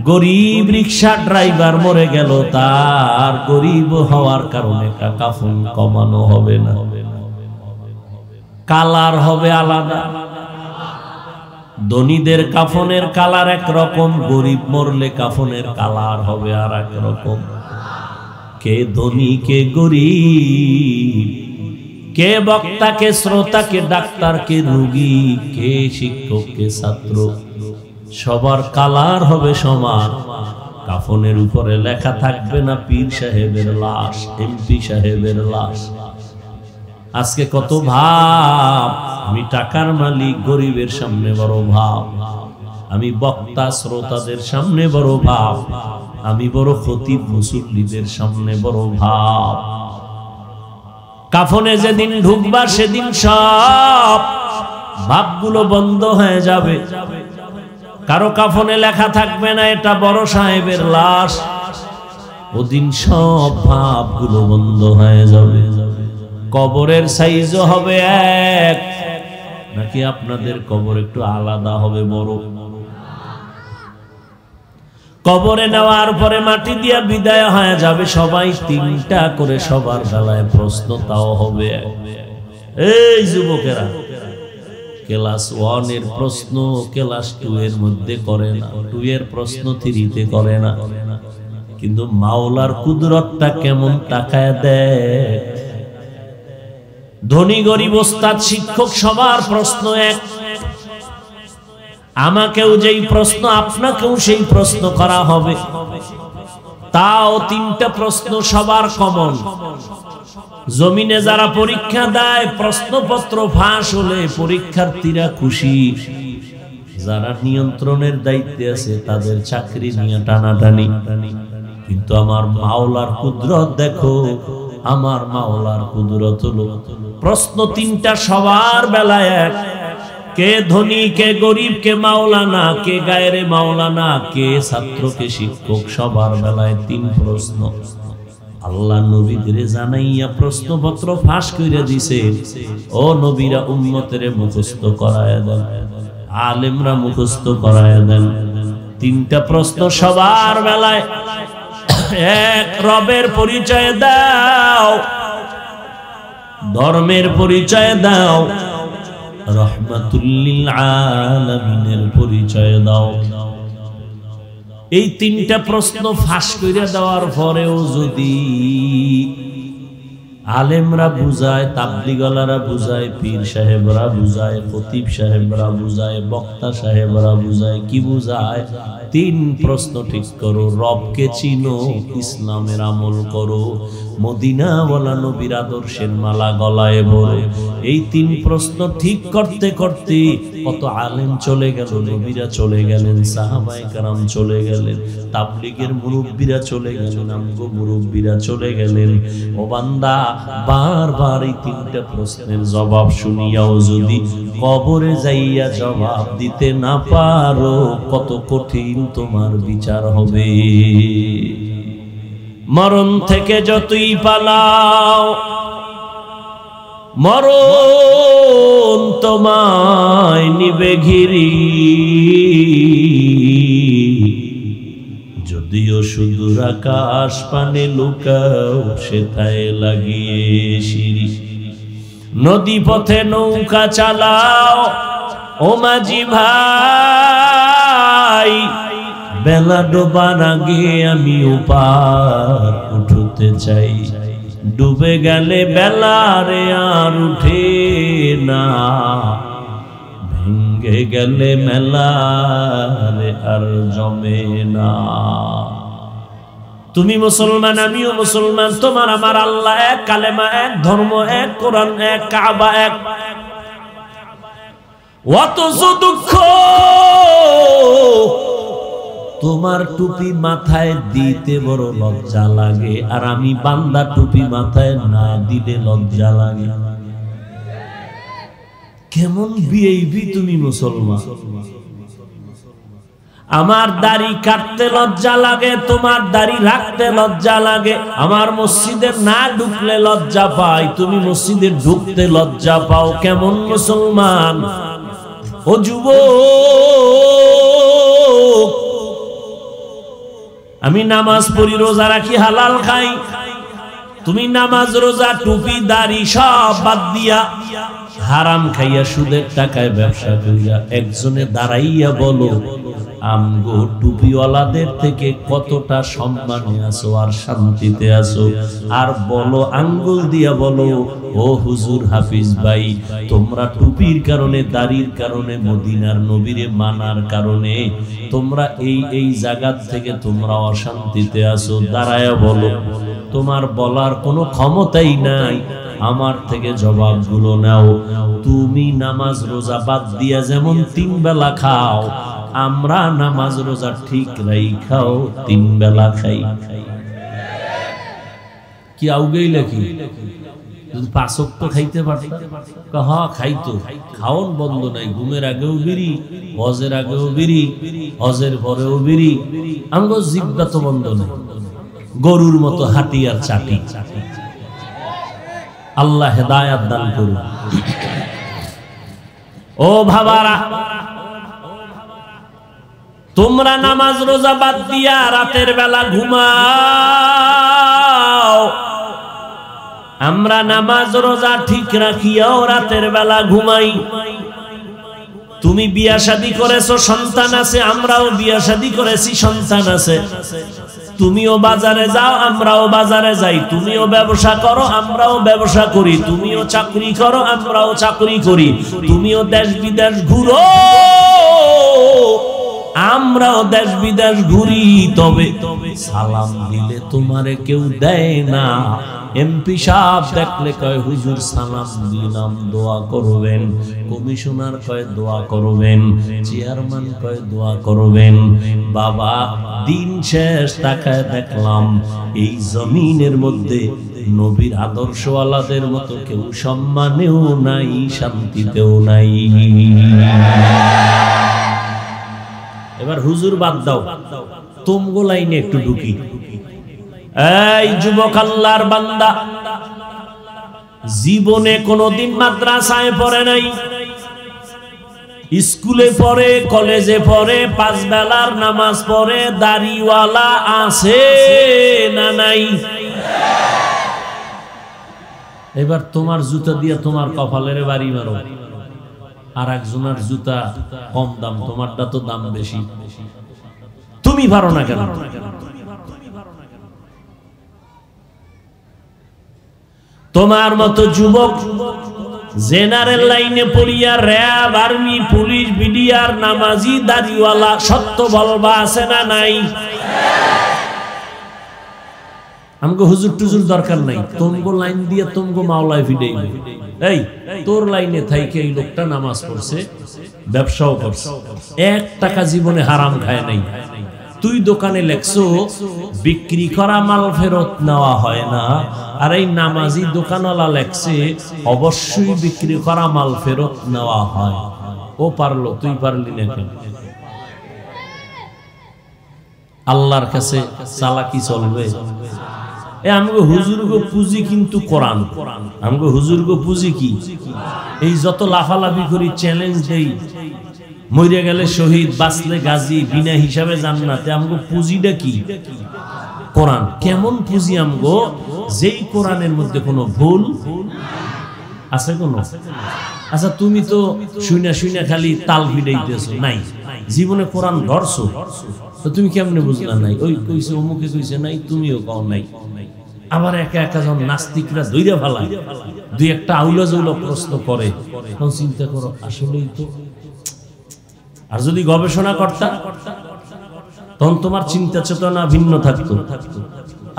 গরিব রিক্সা ড্রাইভার মরে গেল, তার গরিব হওয়ার কারণে কাফন কমানো হবে না, কালার হবে আলাদা। ধনীদের কাফনের কালার একরকম, গরিব মরলে কাফনের কালার হবে আর এক রকম। কে ধনী কে গরিব, কে বক্তা কে শ্রোতা, কে ডাক্তার কে রোগী, কে শিক্ষক কে ছাত্র, সবার কালার হবে সমান। কাফনের উপরে লেখা থাকবে না পীর সাহেবের লাশ, এমপি সাহেবের লাশ। আজকে কত ভাব, আমি টাকার মালিক, গরিবের সামনে বড় ভাব, আমি বক্তা শ্রোতাদের সামনে বড় ভাব, আমি বড় খতিব মুসল্লিদের সামনে বড় ভাব। কাফনে যেদিন ঢুকবা সেদিন সব ভাবগুলো বন্ধ হয়ে যাবে। কারো কাফনে লেখা থাকবে না এটা বড় সাহেবের লাশ, ওদিন সব ভাবগুলো বন্ধ হয়ে যাবে। কবরের সাইজও হবে এক, নাকি আপনাদের কবর একটু আলাদা হবে বড়? কবরে নেওয়ার পরে মাটি দিয়া বিদায় হয়ে যাবে সবাই, 3টা করে সবার গলায় প্রশ্ন, তাও হবে এক। এই যুবকেরা, ক্লাস 1 এর প্রশ্ন ক্লাস 2 এর মধ্যে করে না, 2 এর প্রশ্ন 3-তে করে না, কিন্তু মাওলার কুদরতটা কেমন তাকায় দেয়। ধনী গরিব ওস্তাদ শিক্ষক সবার প্রশ্ন এক। আমাকেও যেই প্রশ্ন আপনাকেও সেই প্রশ্ন করা হবে, তাও 3টা প্রশ্ন সবার কমন। জমিনে যারা পরীক্ষা দেয় প্রশ্নপত্র ফাঁস হলে পরীক্ষার্থীরা খুশি, যারা নিয়ন্ত্রণের দায়িত্বে আছে তাদের চাকরি নিয়ে টানাটানি। কিন্তু আমার মাওলার কুদরত দেখো, আমার মাওলার কুদরত হলো প্রশ্ন 3টা সবার বেলায় এক। কে ধনী কে গরিব, কে মাওলানা কে গায়রে মাওলানা, কে ছাত্র কে শিক্ষক, সবার বেলায় 3 প্রশ্ন। আল্লাহ নবীদের জানাইয়া প্রশ্নপত্র ফাঁস কইরা দিছে। ও নবীরা উম্মতের মুখস্থ করায়া দেন, আলেমরা মুখস্থ করায়া দেন। 3টা প্রশ্ন সবার বেলায় এক। রবের পরিচয় দাও, ধর্মের পরিচয় দাও, রহমাতুল লিল আলামিনের পরিচয় দাও। এই তিনটা প্রশ্ন ফাঁস করে দেওয়ার পরেও যদি আলেমরা বুঝায়, তাবলিগওয়ালারা বুঝায়, পীর সাহেবরা বুঝায়, খতিব সাহেবরা বুঝায়, বক্তা সাহেবরা বুঝায়, কি বুঝায়? তিন প্রশ্ন ঠিক করো, রবকে চিনো, ইসলামের আমল করো, মদিনাওয়ালা নবীর আদর্শের মালা গলায় ভরো। এই তিন প্রশ্ন ঠিক করতে করতে কত আলেম চলে গেল, নবীরা চলে গেলেন, সাহাবায়ে কেরাম চলে গেলেন, তাবলিগের মুরব্বীরা চলে গেলেন, আমগো মুরব্বীরা চলে গেলেন। ও বান্দা, বারবার এই তিনটা প্রশ্নের জবাব শুনিয়াও যদি কবরে যাইয়া জবাব দিতে না পারো, কত কঠিন তোমার বিচার হবে। মরণ থেকে যতই পালাও, মরণ তোমায় নিবে ঘিরি, যদিও সুদূর আকাশ পানে লুকাও, সেথায় লাগিয়ে সিঁড়ি। নদী পথে নৌকা চালাও ও মাঝি ভাই, বেলা ডোবার আগে আমি ওপার উঠতে চাই। ডুবে গেলে বেলারে আর উঠে না, ভেঙ্গে গেলে মেলারে আর জমে না। তুমি মুসলমান, আমিও মুসলমান, তোমার আমার আল্লাহ এক, কালেমা এক, ধর্ম এক, কোরআন এক, কাবা এক। অথচ দুঃখ, তোমার টুপি মাথায় দিতে বড় লজ্জা লাগে, আর আমি বান্দা টুপি মাথায় না দিলে লজ্জা লাগে। কেমন বিএবি তুমি মুসলমান? আমার দাড়ি কাটতে লজ্জা লাগে, তোমার দাড়ি রাখতে লজ্জা লাগে। আমার মসজিদে না ঢুকলে লজ্জা পাই, তুমি মসজিদে ঢুকতে লজ্জা পাও। কেমন মুসলমান? ও যুবক, আমি নামাজ পড়ি, রোজা রাখি, হালাল খাই, তুমি নামাজ, রোজা, টুপি, দাড়ি সব বাদ দিয়া হারাম খাইয়া সুদের টাকায় ব্যবসা করিয়া একজনে দাঁড়াইয়া বলো, আমগো টুপিওয়ালাদের থেকে কতটা সম্মানে আছো আর শান্তিতে আছো। আর বলো, আঙ্গুল দিয়া বলো, ও হুজুর হাফিজ ভাই, তোমরা টুপির কারণে, দাড়ির কারণে, মদিনার নবীরে মানার কারণে তোমরা এই জায়গা থেকে তোমরা অশান্তিতে আছো। দাঁড়ায়া বলো, তোমার বলার কোনো ক্ষমতাই নাই, আমার থেকে জবাবগুলো নাও। তুমি নামাজ রোজা বাদ দিয়া যেমন 3 বেলা খাও, আমরা নামাজ রোজা ঠিক রাইখাও 3 বেলা খাই। কি আউগেই লেখি, যদি 5 ওয়াক্ত খাইতে পারতা, হ্যাঁ খাইতো। খাওন বন্ধ নাই, ঘুমের আগেও বিড়ি, হজের আগেও বিড়ি, হজের পরেও বিড়ি, আমগো জিব্বা তো বন্ধ নাই, গরুর মতো হাঁটি আর চাটি। আল্লাহ হেদায়াত দান করুন। ও ভাবারা, তোমরা নামাজ রোজা বাদ দিয়া রাতের বেলা ঘুমাও, আমরা নামাজ রোজা ঠিক রাখিয়াও রাতের বেলা ঘুমাই। তুমি বিয়া শাদী করেছো, সন্তান আছে, আমরাও বিয়া শাদী করেছি, সন্তান আছে। তুমিও বাজারে যাও, আমরাও বাজারে যাই। তুমিও ব্যবসা করো, আমরাও ব্যবসা করি। তুমিও চাকরি করো, আমরাও চাকরি করি। তুমিও দেশ বিদেশ ঘুরো, আমরাও দেশ বিদেশ ঘুরি। তবে সালাম দিলে তোমারে কেউ দেয় না। এমপি সাহেব দেখলে কয়, হুজুর সালাম দিলাম, দোয়া করবেন। কমিশনার কয়, দোয়া করবেন। চেয়ারম্যান কয়, দোয়া করবেন। বাবা, দিন শেষ তাকায় দেখলাম এই জমিনের মধ্যে নবীর আদর্শওয়ালাদের মতো কেউ সম্মানেও নাই, শান্তিতেও নাই। এবার হুজুর বাদ দাও, তোমগো লাইনে একটু ঢুকি। এই যুবক আল্লাহর বান্দা, জীবনে কোনদিন মাদ্রাসায় পড়ে নাই, স্কুলে পড়ে, কলেজে পড়ে, 5 বেলার নামাজ পড়ে, দাড়িওয়ালা আছে না নাই? এবার তোমার জুতা দিয়া তোমার কপালের বাড়ি মারো। আর একজনের জুতা কম দাম, তোমারটা তো দাম বেশি। তুমি তুমি পারো না কেন? তোমার মতো যুবক জেনারেল লাইনে পড়িয়া র্যাব, আর্মি, পুলিশ, বিডিআর, নামাজি, দাড়িওয়ালা সত্য বলবা আছে না নাই? আমগো হুজুর টুজুর দরকার নাই, তোমগো লাইন দিয়ে তোমগো মাওলায় ফিডাইবে। এই তোর লাইনে থাইকে এই লোকটা নামাজ পড়ছে, ব্যবসাও করছে, 1 টাকা জীবনে হারাম খায় নাই। তুই দোকানে লেখছো বিক্রি করা মাল ফেরত নেওয়া হয় না, আর এই নামাজি দোকানওয়ালা লেখছে অবশ্যই বিক্রি করা মাল ফেরত নেওয়া হয়। ও পারলো, তুই পারলি না কেন? আল্লাহর কাছে চালাকি চলবে? আমগো হুজুরগো পুঁজি কিন্তু কোরআন। আমগো হুজুরগো পুঁজি কি? এই যত লাফালাফি করি, চ্যালেঞ্জ দেই, মরে গেলে শহীদ, বাঁচলে গাজী, বিনা হিসাবে জান্নাতে, আমগো পুঁজিটা কি? কোরআন। কেমন পুঁজি আমগো? যেই কোরআনের মধ্যে কোনো ভুল আছে কোন? আচ্ছা তুমি তো শুইনা শুইনা খালি তাল ভিড়াইতেছো, নাই জীবনে কোরআন ধরছো, তো তুমি কেমনে বুঝলা নাই? ওই কইছে, অমুকে কইছে নাই, তুমিও কও নাই। আবার একা একা যখন নাস্তিকরা দইরা ফেলায়, 2-1টা আউলা জৌলা প্রশ্ন করে, তখন চিন্তা করো আসলেই তো। আর যদি গবেষণা করতা তখন তোমার চিন্তা চেতনা ভিন্ন থাকতো।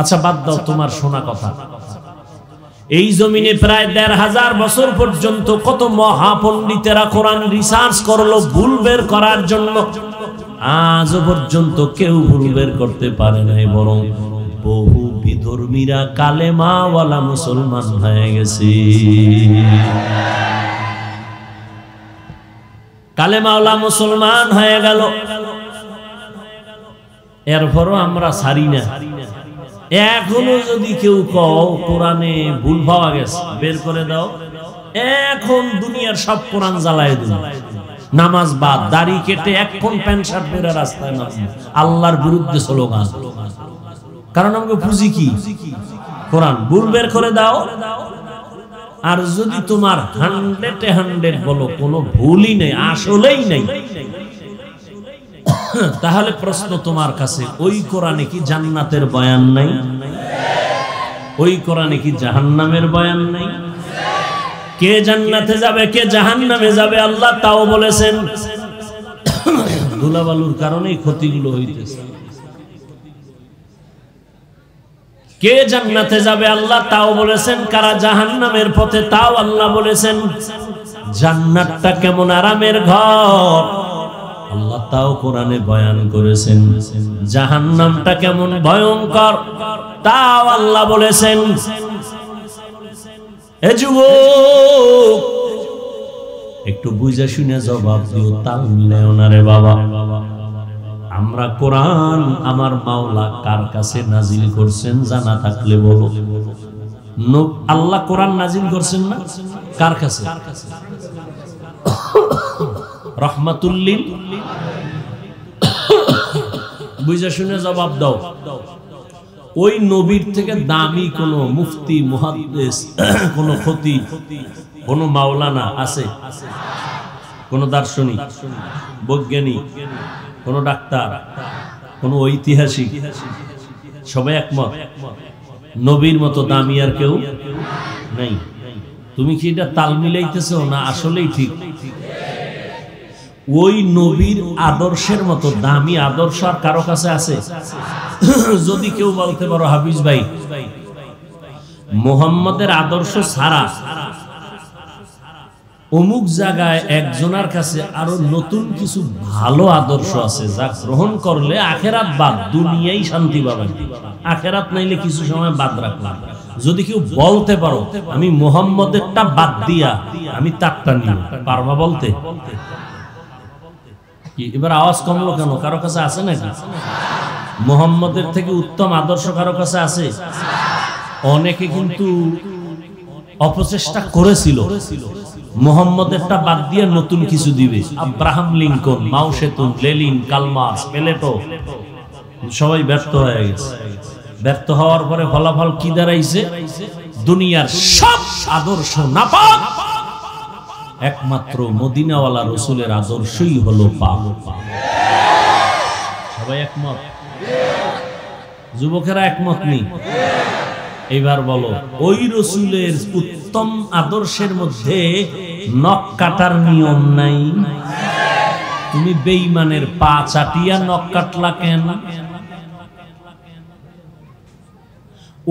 আচ্ছা বাদ দাও তোমার শোনা কথা। এই জমিনে প্রায় 1500 বছর পর্যন্ত কত মহাপণ্ডিতেরা কোরআন রিসার্চ করলো ভুল বের করার জন্য, আজও পর্যন্ত কেউ ভুল বের করতে পারে নাই, বরং বহু বিধর্মীরা কালেমাওয়ালা মুসলমান হয়ে গেছে। কালেমাওয়ালা মুসলমান হয়ে গেল, এরপরও আমরা ছাড়ি না। এখনো যদি কেউ কও কোরআনে ভুল পাওয়া গেছে, বের করে দাও, এখন দুনিয়ার সব কোরআন জ্বালায় দিন। নামাজ বাদ, দাড়ি কেটে 1 কোণ প্যান্ট শার্ট পরে রাস্তায় নামবে, আল্লাহর বিরুদ্ধে স্লোগান। কারণ আমাকে পুঁজি কি? কোরআন। ভুল বের করে দাও। আর যদি তোমার 100 বলো কোনো ভুলই নেই, আসলেই নেই, তাহলে প্রশ্ন তোমার কাছে, ওই কোরআনে কি জান্নাতের বয়ান নাই? ওই কোরআনে কি জাহান্নামের বয়ান নাই? কে জান্নাতে যাবে, কে জাহান্নামে যাবে আল্লাহ তাও বলেছেন। ধুলাবালুর কারণেই ক্ষতিগুলো হইতেছে। কে জান্নাতে যাবে আল্লাহ তাও বলেছেন, কারা জাহান্নামের পথে তাও আল্লাহ বলেছেন। জান্নাতটা কেমন আরামের ঘর আল্লাহ তাও কোরআনে বয়ান করেছেন। জাহান্নামটা কেমন ভয়ঙ্কর তাও আল্লাহ বলেছেন। এ যুবক, একটু বুঝে শুনে জবাব দিও, তাল মিলাও না রে বাবা। আমরা কোরআন আমার মাওলা কার কাছে নাজিল করছেন জানা থাকলে বলো। আল্লাহ কোরআন নাজিল করছেন না কার কাছে? রহমাতুল লিল। বুঝে শুনে জবাব দাও। ওই নবীর থেকে দামি কোন মুফতি, মুহাদ্দিস, কোন খতিব, কোন মাওলানা আছে? কোন দার্শনিক, বৈজ্ঞানিক, কোন ডাক্তার, কোন ঐতিহাসিক? সবাই একমত নবীর মতো দামি আর কেউ নাই। তুমি কি এটা তাল মিলাইতেছো না আসলেই ঠিক? ওই নবীর আদর্শের মতো দামি আদর্শ আর কারো কাছে আছে? যদি কেউ বলতে পারো হাফিজ ভাই, মুহাম্মদের আদর্শ ছাড়া অমুক জায়গায় একজনের কাছে আরো নতুন কিছু ভালো আদর্শ আছে, যা গ্রহণ করলে আখেরাত বাদ, দুনিয়ায় শান্তি পাবেন, আখেরাত নাইলে কিছু সময় বাদ রাখলাম। যদি কেউ বলতে পারো আমি মুহাম্মদেরটা বাদ দিয়া আমি তারটা নিব, পারবা বলতে? এবার আওয়াজ কমলো কেন? কারো কাছে আছে নাকি? মুহাম্মদের থেকে উত্তম আদর্শ কারো কাছে আছে? অনেকে কিন্তু অপচেষ্টা করেছিল মুহাম্মদেরটা বাদ দিয়ে নতুন কিছু দিবে। আব্রাহাম লিঙ্কন, মাও Zedong, Lenin, Karl Marx, Plato, সবাই ব্যর্থ হয়ে গেছে। ব্যর্থ হওয়ার পরে ফলাফল কি দাঁড়াইছে? দুনিয়ার সব আদর্শ নাপাক, একমাত্র মদিনাওয়ালা রসুলের আদর্শই হলো পাক। সবাই একমত? যুবকেরা একমত নেই? এবার বলো, ওই রসুলের উত্তম আদর্শের মধ্যে নখ কাটার নিয়ম নাই? তুমি বেঈমানের পা চাটিয়া নখ কাটলা কেন?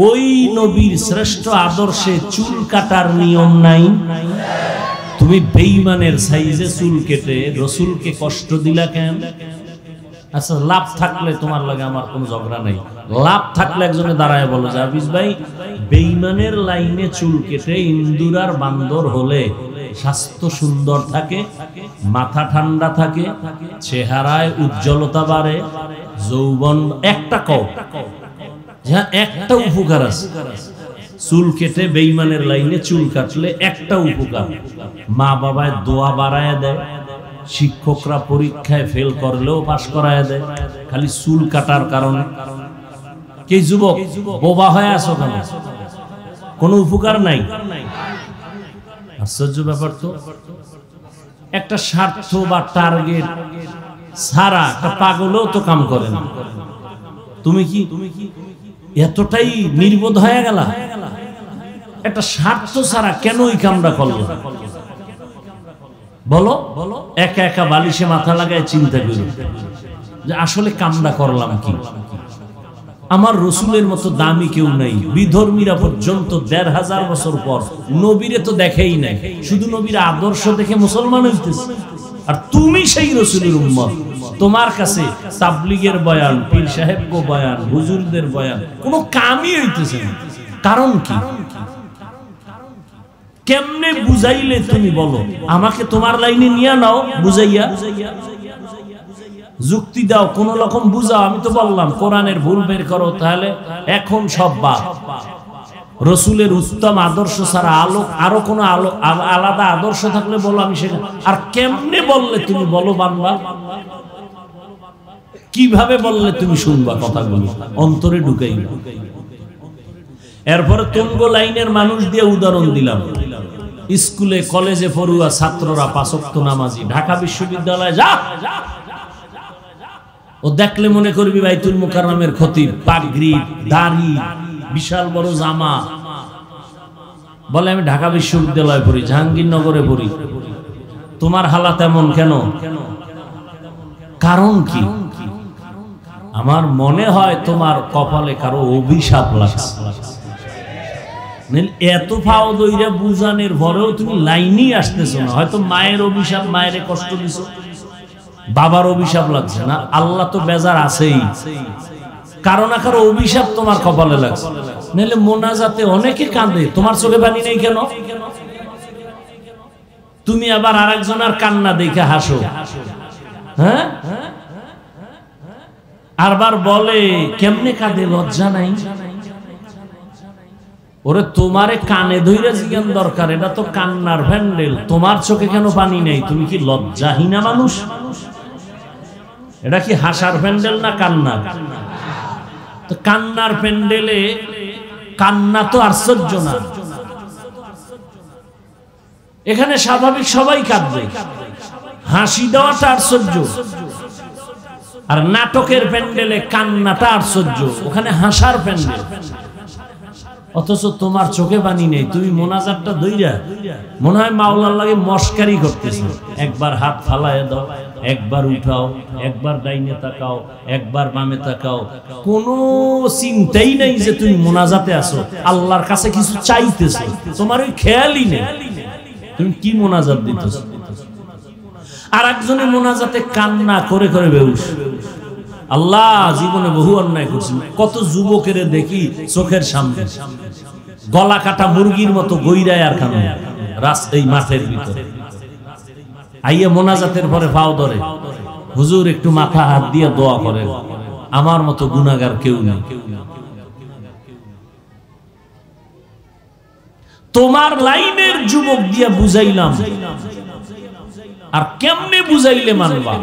ওই নবীর শ্রেষ্ঠ আদর্শে চুল কাটার নিয়ম নাই? তুমি বেঈমানের সাইজে চুল কেটে রসুলকে কষ্ট দিলা কেন? আচ্ছা, লাভ থাকলে তোমার লাগে আমার কোনো ঝগড়া নাই। লাভ থাকলে একজনে দাঁড়ায় বলো যে হাফিজ ভাই, বেঈমানের লাইনে চুল কেটে ইন্দুর আর বান্দর হলে স্বাস্থ্য সুন্দর থাকে, মাথা ঠান্ডা থাকে, চেহারায় উজ্জ্বলতা বাড়ে, যৌবন। একটা কও, হ্যাঁ একটা উপকার আছে। চুল কেটে বেঈমানের লাইনে চুল কাটলে একটা উপকার, মা বাবায় দোয়া বাড়ায় দেয়, শিক্ষকরা পরীক্ষায় ফেল করলেও পাশ করায় দেয়, খালি চুল কাটার কারণে। কে যুবক বোবা হয়ে আসো কেন? কোনো উপকার নাই। আশ্চর্য ব্যাপার তো। একটা স্বার্থ বা টার্গেট ছাড়া একটা পাগলও তো কাম করে না। তুমি কি এতটাই নির্বোধ হয়ে গেলা? একটা স্বার্থ ছাড়া কেন এই কামটা করলো? বলো, একা একা বালিশে মাথা লাগায় চিন্তা করি যে আসলে কামটা করলাম কি? আমার রসুলের মতো দামি কেউ নাই। বিধর্মীরা পর্যন্ত ১৫০০ বছর পর নবীরে তো দেখেই নাই, শুধু নবীর আদর্শ দেখে মুসলমান হইতেছে। আর তুমি সেই রসুলের উম্মত। তোমার কাছে তাবলীগের বয়ান, পীর সাহেব গো বয়ান, হুজুরদের বয়ান কোনো কামই হইতেছে না। কারণ কি? কেমনে বুঝাইলে তুমি বলো? আমাকে তোমার লাইনে নিয়ে নাও, বুঝাইয়া যুক্তি দাও, কোন রকম বুঝাও। আমি তো বললাম কোরআনের ভুল বের করো, তাহলে এখন সব বাদ। রসুলের উত্তম আদর্শ ছাড়া আরো কোনো আলাদা আদর্শ থাকলে বলো, আমি সেখানে। আর কেমনে বললে তুমি বলো বাংলা? কিভাবে বললে তুমি শুনবা কথাগুলো? অন্তরে ঢুকাই। এরপরে তুঙ্গ লাইনের মানুষ দিয়ে উদাহরণ দিলাম। স্কুলে কলেজে পড়ুয়া ছাত্ররা ৫ ওয়াক্ত নামাজি, ঢাকা বিশ্ববিদ্যালয়ে যা, ও দেখলে মনে করবি বাইতুল মুকাররমের খতিব, পাগড়ি, দাড়ি, বিশাল বড় জামা। বলে আমি ঢাকা বিশ্ববিদ্যালয়ে পড়ি, জাহাঙ্গীরনগরে পড়ি। তোমার হালাত এমন কেন? কারণ কি? আমার মনে হয় তোমার কপালে কারো অভিশাপ লাগছে। এত ফাও দইরা বুঝানোর পরেও তুমি লাইনই আসতেছো না। হয়তো মায়ের অভিশাপ, মায়ের কষ্ট দিছো, বাবার অভিশাপ লাগছে না, আল্লাহ তো বেজার আছেই। কারো না কারো অভিশাপ তোমার কপালে লাগছে। নাহলে মোনাজাতে অনেকে কাঁদে, তোমার চোখে পানি নেই কেন? তুমি আবার আরেকজনের কান্না দেখে হাসো। হ্যাঁ, আরবার বলে কেমনে কাঁদে, লজ্জা নাই? ওরে তোমারে কানে ধইরা জিজ্ঞান দরকার, এটা তো কান্নার ভ্যান্ডেল, তোমার চোখে কেন পানি নেই? তুমি কি লজ্জাহীনা মানুষ? এটা কি হাসার প্যান্ডেল না কান্না? তো কান্নার প্যান্ডেলে কান্না তো আশ্চর্য না। এখানে স্বাভাবিক সবাই কাঁদবে, হাসি দেওয়াটা আশ্চর্য। আর নাটকের প্যান্ডেলে কান্নাটা আশ্চর্য, ওখানে হাসার প্যান্ডেল। অথচ তোমার চোখে পানি নেই। তুমি মোনাজাতটা ধইরা মনে হয় মাওলার লাগে মস্কারি করতেছো। একবার হাত ফালায় দাও, একবার উঠাও, একবার ডাইনে তাকাও, একবার বামে তাকাও। কোনো চিন্তাই নাই যে তুমি মোনাজাতে আছো, আল্লাহর কাছে কিছু চাইতেছো। তোমার ওই খেয়ালই নেই তুমি কি মোনাজাত দিতেছো। আর একজনের মোনাজাতে কান্না করে করে বেহুশ। আল্লাহ, জীবনে বহু অন্যায় করছি, কত যুবকের দেখি চোখের সামনে গলা কাটা মুরগির মতো গইরায় আর কান্না রাস্তায় মাঠের ভিতরে। আইয়া মোনাজাতের পরে পাও ধরে, হুজুর একটু মাথা হাত দিয়ে দোয়া করেন, আমার মতো গুনাহগার কেউ নেই। তোমার লাইনের যুবক দিয়া বুঝাইলাম, আর কেমনে বুঝাইলে মানবা?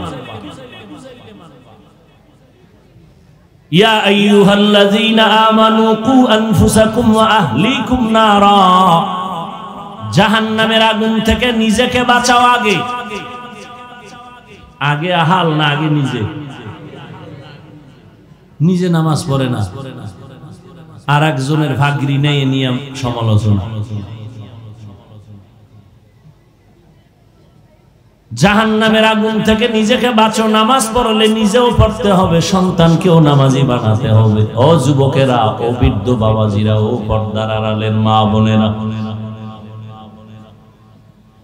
ইয়া আইয়ুহাল্লাযীনা আমানু কু আনফুসাকুম ওয়া আহলিকুম নারা, জাহান্নামের আগুন থেকে নিজেকে বাঁচাও। আগে আগে আহাল না আগে নিজে? নিজে নামাজ পড়ে না, আর একজনের ভাগরি নেই নিয়ে সমালোচনা। জাহান্নামের আগুন থেকে নিজেকে বাঁচো, নামাজ পড়লে নিজেও পড়তে হবে, সন্তানকেও নামাজি বানাতে হবে। ও যুবকেরা, ও বৃদ্ধ বাবাজিরা, ও পর্দার আড়ালের মা বোনেরা,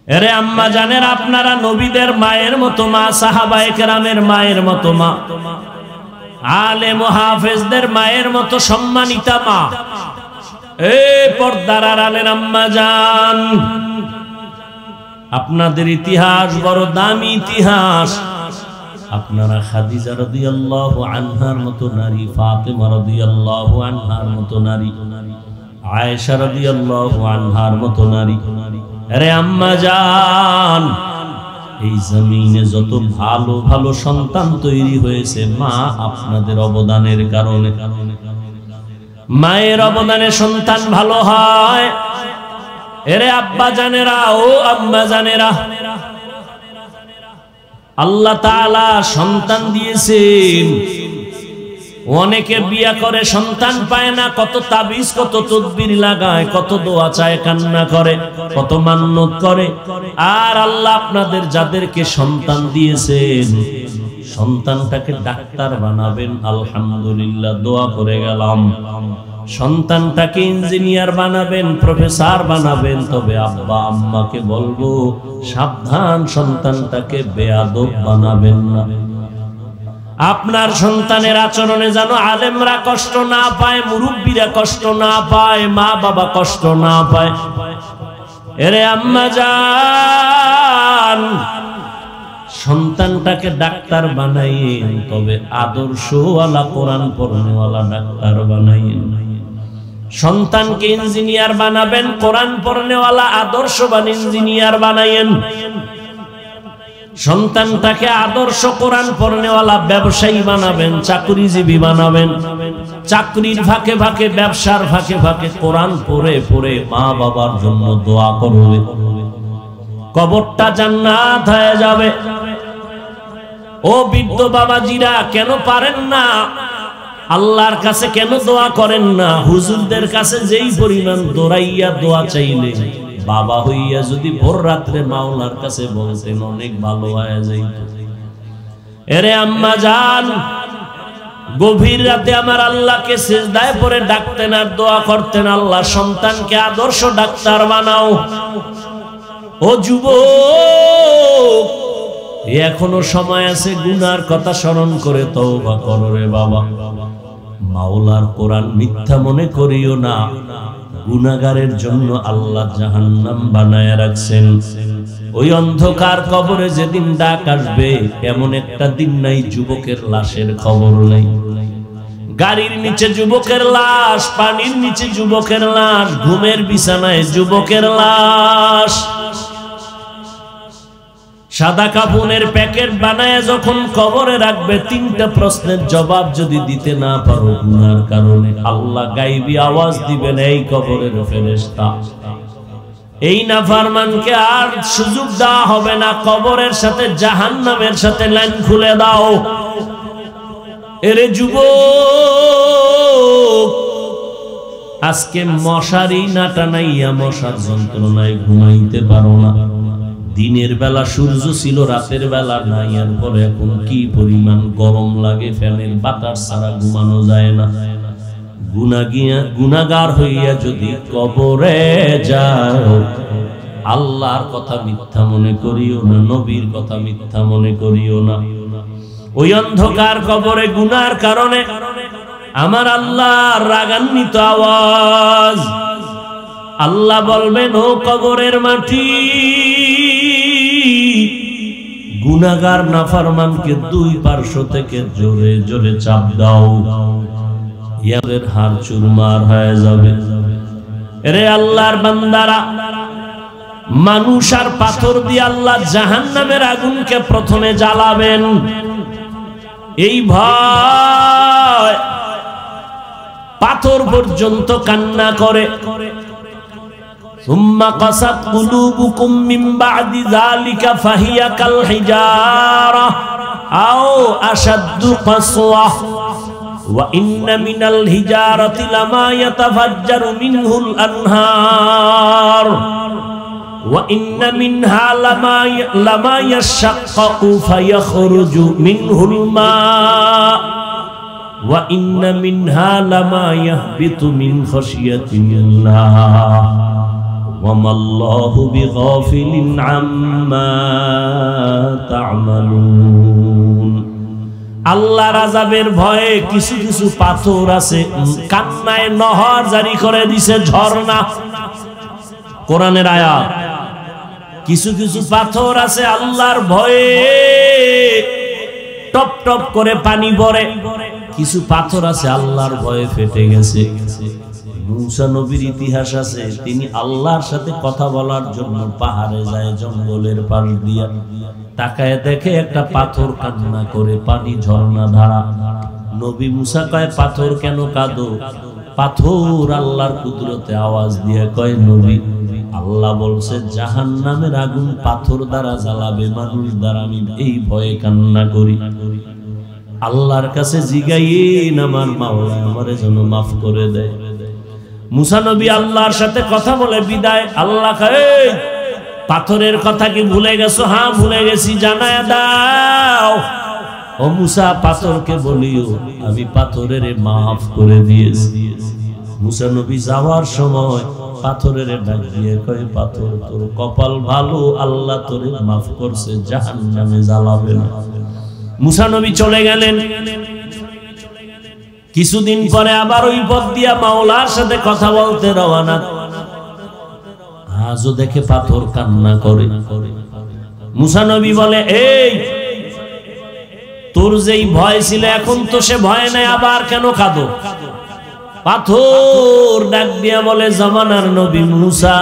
এরে আম্মা জানেন, আপনারা নবীদের মায়ের মতো মা, সাহাবায়ে কেরামের মায়ের মতো মা, আলেম ও হাফেজদের মায়ের মতো সম্মানিতা মা। এই পর্দার আড়ালের আম্মা জান, আপনাদের ইতিহাস বড় দামি ইতিহাস। আপনারা খাদিজা রাদিয়াল্লাহু আনহার মতো নারী, ফাতেমা রাদিয়াল্লাহু আনহার মতো নারী, আয়েশা রাদিয়াল্লাহু আনহার মতো নারী। আরে আম্মা জান, এই জমিনে যত ভালো ভালো সন্তান তৈরি হয়েছে মা আপনাদের অবদানের কারণে। মায়ের অবদানে সন্তান ভালো হয়। এরে আব্বা জানেরা, ও আম্মা জানেরা, আল্লাহ তাআলা সন্তান দিয়েছেন। অনেকে বিয়া করে সন্তান পায় না, কত তাবিজ কত তদবির লাগায়, কত দোয়া চায়, কান্না করে, কত মান্নত করে। আর আল্লাহ আপনাদের যাদেরকে সন্তান দিয়েছেন, সন্তানটাকে ডাক্তার বানাবেন, আলহামদুলিল্লাহ, দোয়া করে গেলাম। সন্তানটাকে ইঞ্জিনিয়ার বানাবেন, প্রফেসর বানাবেন। তবে আব্বা আম্মাকে বলবো, সাবধান, সন্তানটাকে বেয়াদব বানাবেন না। আপনার সন্তানের আচরণে যেন আলেমরা কষ্ট না পায়, মুরব্বীরা কষ্ট না পায়, মা বাবা কষ্ট না পায়। এরে আম্মা জান, সন্তানটাকে ডাক্তার বানাইয়েন, তবে আদর্শওয়ালা, কোরআন পড়নেওয়ালা ডাক্তার বানাইয়েন। সন্তানকে ইঞ্জিনিয়ার বানাবেন, কোরআন পড়নেওয়ালা আদর্শবান ইঞ্জিনিয়ার বানাইয়েন। সন্তানটাকে আদর্শ কোরআন পড়নেওয়ালা ব্যবসায়ী বানাবেন, চাকরিজীবী বানাবেন। চাকরির ফাঁকে ফাঁকে, ব্যবসার ফাঁকে ফাঁকে কোরআন পড়ে পড়ে মা বাবার জন্য দোয়া করবে, কবরটা জান্নাত হয়ে যাবে। ও বৃদ্ধ বাবাজিরা, কেন পারেন না? আল্লাহর কাছে কেন দোয়া করেন না? হুজুরদের কাছে যেই পরিমাণ দৌড়াইয়া দোয়া চাইলে, বাবা হইয়া যদি ভোর রাত্রে মাওলার কাছে বলতেন, অনেক ভালো হয়ে যাইত। এরে আম্মা জান, গভীর রাতে আমার আল্লাহকে সিজদায় পড়ে ডাকতেন আর দোয়া করতেন, আল্লাহ সন্তানকে আদর্শ ডাক্তার বানাও। ও যুবক, এখনো সময় আছে, গুনার কথা স্মরণ করে তওবা করো রে বাবা। মাওলার কোরআন মিথ্যা মনে করিও না। গুনাহগারের জন্য আল্লাহ জাহান্নাম বানায় রাখছেন। ওই অন্ধকার কবরে যেদিন ডাক আসবে, এমন একটা দিন নাই যুবকের লাশের খবর নেই। গাড়ির নিচে যুবকের লাশ, পানির নিচে যুবকের লাশ, ঘুমের বিছানায় যুবকের লাশ। সাদা কাফনের প্যাকেট বানায় যখন কবরে রাখবে, তিনটা প্রশ্নের জবাব যদি দিতে না পারো গুনার কারণে, আল্লাহ গায়বী আওয়াজ দিবেন, এই কবরের ফেরেশতা, এই নাফরমানকে আর সুযোগ দেওয়া হবে না, কবরের সাথে জাহান্নামের সাথে লাইন খুলে দাও। এরে যুবক, আজকে মশারি না টানাইয়া মশার যন্ত্রণায় ঘুমাইতে পারো না। দিনের বেলা সূর্য ছিল, রাতের বেলা নাই। আর পরে এখন কি পরিমাণ গরম লাগে, ফ্যানের বাতাস ছাড়া ঘুমানো যায় না। গুনাহগার হইয়া যদি কবরে যাও, আল্লাহর কথা মিথ্যা মনে করিও না, নবীর কথা মিথ্যা মনে করিও না। ওই অন্ধকার কবরে গুনার কারণে আমার আল্লাহর রাগান্বিত আওয়াজ। আল্লাহ বলবেন, ও কবরের মাটি, গুনাহগার নাফরমানকে দুই পার্শ্ব থেকে জোরে জোরে চাপ দাও, ইয়াদের হাড় চুরমার হয়ে যাবে। রে আল্লাহর বান্দারা, মানুষ আর পাথর দিয়ে আল্লাহ জাহান্নামের আগুনকে প্রথমে জ্বালাবেন। এই ভয় পাথর পর্যন্ত কান্না করে। সুম্মা কাসাত কুলুবুকুম মিন বাদি যালিকা ফাহিয়া কাল হিজারা আও আশাদ্দু কাসওয়া। ওয়া ইন্না মিনাল হিজারাতি লামা ইয়াতাফাজ্জারু মিনহুল আনহার ওয়া ইন্না মিনহা লামা ইয়াশাক্কাকু ফায়াখরুজু মিনহুল মা ওয়া ইন্না মিনহা লামা ইয়াহবিতু মিন খাশিয়াতিল্লাহ ওয়া মাল্লাহু বিগাফিলিন আম্মা তা'মালুন। আল্লাহর আযাবের ভয়ে কিছু কিছু পাথর আছে কান্নায় নহর জারি করে দিছে, ঝর্ণা, কোরআনের আয়াত। কিছু কিছু পাথর আছে আল্লাহর ভয়ে টপ টপ করে পানি পড়ে, কিছু পাথর আছে আল্লাহর ভয়ে ফেটে গেছে। মূসা নবীর ইতিহাস আছে, তিনি আল্লাহর সাথে কথা বলার জন্য পাহাড়ে যায়, জঙ্গলের পাশ দিয়া তাকায় দেখে একটা পাথর কান্না করে পানি ঝর্ণা ধারা। নবী মূসা কয়, পাথর কেন কাঁদো? পাথর আল্লাহর কুদরতে আওয়াজ দিয়ে কয়, নবী আল্লাহ বলছে জাহান্নামের আগুন পাথর দ্বারা জ্বালাবে, মানুষ দ্বারা আমি এই ভয়ে কান্না করি। আল্লাহর কাছে জিগাইয়েন আমার মাওলা আমারে যেন মাফ করে দেয়। মূসা নবী আল্লাহর সাথে কথা বলে বিদায়। আল্লাহ কয়, পাথরের কথা কি ভুলে গেছো? হ্যাঁ ভুলে গেছি, জানায়া দাও। ও মূসা পাথরকে বলিও আমি পাথরের মাফ করে দিয়েছি। মূসা নবী যাওয়ার সময় পাথরের ডাক দিয়ে কয়, পাথর তোর কপাল ভালো, আল্লাহ তোরে মাফ করছে, জাহান্নামে জ্বালাবে না। মূসা নবী চলে গেলেন। কিছুদিন পরে আবার ওই পথ দিয়া মাওলার সাথে কথা বলতে রওনা। আজও দেখে পাথর কান্না করে। মূসা নবী বলে, এই তোর যেই ভয় ছিল এখন তো সে ভয় নাই, আবার কেন কাঁদো? পাথর ডাক দিয়া বলে, জামানার নবী মূসা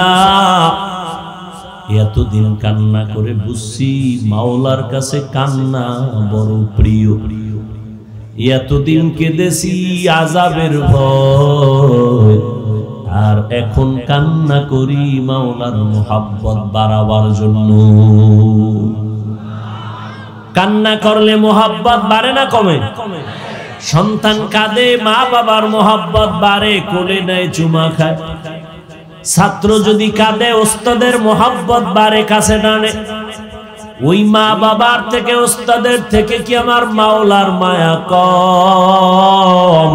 এতদিন কান্না করে বুঝছি মাওলার কাছে কান্না বড় প্রিয়। এতদিন কেঁদেছি আযাবের ভয়, আর এখন কান্না করি মাওলার মুহাব্বত বাড়াবার জন্য। কান্না করলে মুহাব্বত বাড়ে না কমে? সন্তান কাঁদে, মা বাবার মুহাব্বত বাড়ে, কোলে নেয়, চুমা খায়। ছাত্র যদি কাঁদে, ওস্তাদের মুহাব্বত বাড়ে, কাছে টানে। ওই মা বাবার থেকে, ওস্তাদের থেকে কি আমার মাওলার মায়া কম?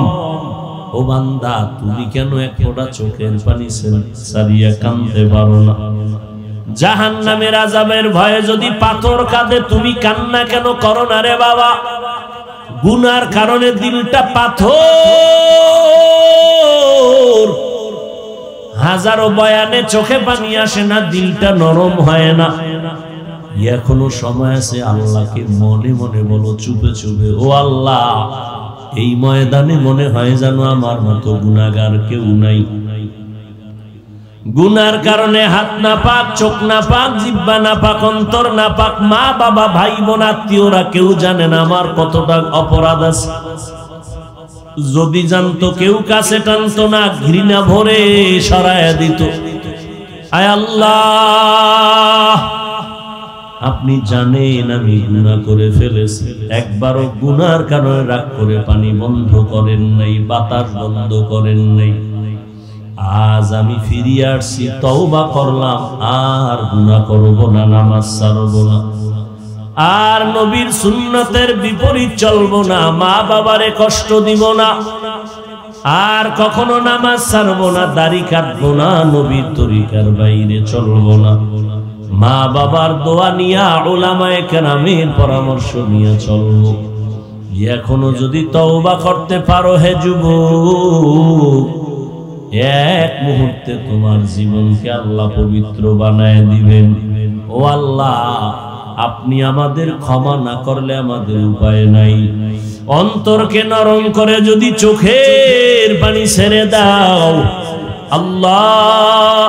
ও বান্দা, তুমি কেন এক ফোঁটা চোখের পানি সারিয়া কাঁদতে পারো না? জাহান্নামের আযাবের ভয়ে যদি পাথর কাঁদে, তুমি কান্না কেন করো না রে বাবা? গুনার কারণে দিলটা পাথর। হাজারো বয়ানে চোখে পানি আসে না, দিলটা নরম হয় না। এখনো সময় আছে, আল্লাহকে মনে মনে বলো, চুপে চুপে, ও আল্লাহ এই ময়দানে মনে হয় যেন আমার মতো গুনাহগার কেউ নাই। গুনার কারণে হাত না পাক, চোখ না পাক, জিহ্বা না পাক, অন্তর না পাক, মা বাবা ভাই বোন আত্মীয়রা কেউ জানে না আমার কতটা অপরাধ আছে। যদি জানতো কেউ কাছে টানতো না, ঘৃণা ভরে সরায়া দিত। আয় আল্লাহ, আপনি জানেন আমি গুনাহ করে ফেলেছি। একবারও গুনার কারণে রাগ করে পানি বন্ধ করেন নাই, বাতাস বন্ধ করেন নাই। আজ আমি ফিরে আসছি, তওবা করলাম, আর গুনাহ করব না, নামাজ ছাড়ব না, আর নবীর সুন্নতের বিপরীত চলব না, মা বাবারে কষ্ট দিব না, আর কখনো নামাজ ছাড়ব না, দাড়ি কাটব না, নবীর তরিকার বাইরে চলব না, মা বাবার দোয়া নিয়া, উলামায়ে কেরামের পরামর্শ নিয়ে চলব। এখনো যদি তওবা করতে পারো হে যুবক, এক মুহূর্তে তোমার জীবনকে আল্লাহ পবিত্র বানায় দিবেন। ও আল্লাহ, আপনি আমাদের ক্ষমা না করলে আমাদের উপায় নাই। অন্তরকে নরম করে যদি চোখের পানি ছেড়ে দাও, আল্লাহ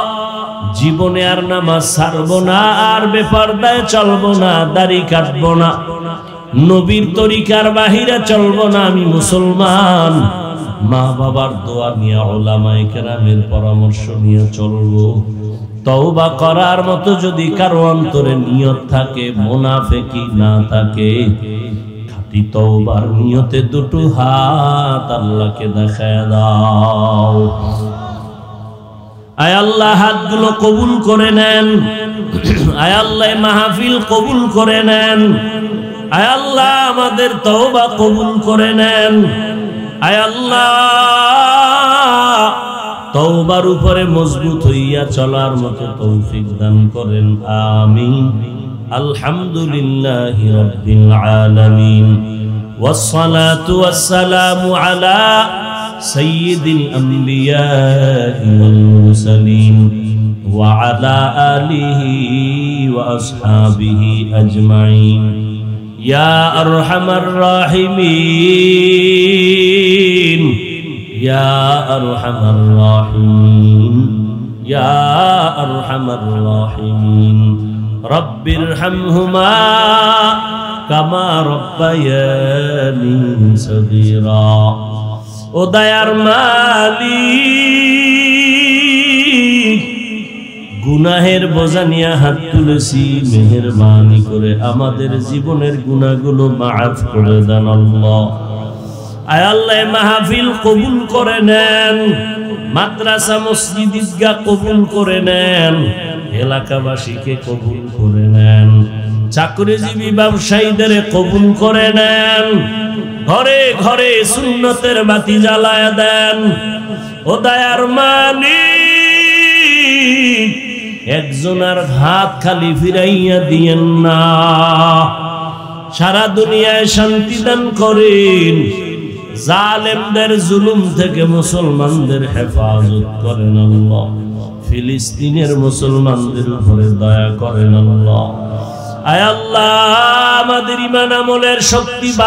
জীবনে আর নামাজ ছাড়বো না, আর বেপরদায় চলবো না, দাড়ি কাটবো না, নবীর তরিকার বাহিরে চলবো না, আমি মুসলমান। মা বাবার দোয়া নিয়ে, উলামায়ে কেরামের পরামর্শ নিয়ে চলবো। তওবা করার মতো যদি কারো অন্তরে নিয়ত থাকে, মুনাফিকি না থাকে, একটি তওবার নিয়তে দুটো হাত আল্লাহকে দেখায় দাও। আয় আল্লাহ হাতগুলো কবুল করে নেন, আয় আল্লাহ মাহফিল কবুল করে নেন, আয় আল্লাহ আমাদের তওবা কবুল করে নেন, আয় আল্লাহ তওবার উপরে মজবুত হইয়া চলার মতো তৌফিক দান করেন, আমিন। আলহামদুলিল্লাহি রাব্বিল আলামিন, ওয়াসসালাতু ওয়াসসালামু আলা সাইয়্যিদিল আমবিয়াই ওয়াল মুরসালিন ওয়া আলা আলিহি ওয়া আসহাবিহি আজমাইন। ইয়া আরহামার রাহিমিন, ইয়া আরহামার রাহিমিন, ইয়া আরহামার রাহিমিন। রব্বিরহামহুমা কামা রব্বায়ানি সগীরা। ও দয়ার মালিক, গুনাহের বোঝা নিয়ে হাত তুলেছি, মেহেরবানি করে আমাদের জীবনের গুনাহগুলো মাফ করে দেন আল্লাহ। আয় আল্লাহ মাহফিল কবুল করে নেন, মাদ্রাসা মসজিদ ঈদগাহ কবুল করে নেন, এলাকাবাসীকে কবুল করে নেন, চাকরিজীবী ব্যবসায়ীদের কবুল করে নেন, ঘরে ঘরে সুন্নতের বাতি জ্বালায় দেন। ও দয়ার মালিক, একজনের হাত খালি ফিরাইয়া দিয়েন না, সারা দুনিয়ায় শান্তি দান করেন, জালেমদের জুলুম থেকে মুসলমানদের হেফাজত করেন আল্লাহ। ফিলিস্তিনের মুসলমানদের উপরে দয়া করেন আল্লাহ। আয় আল্লাহ আমাদের ঈমান আমলের শক্তি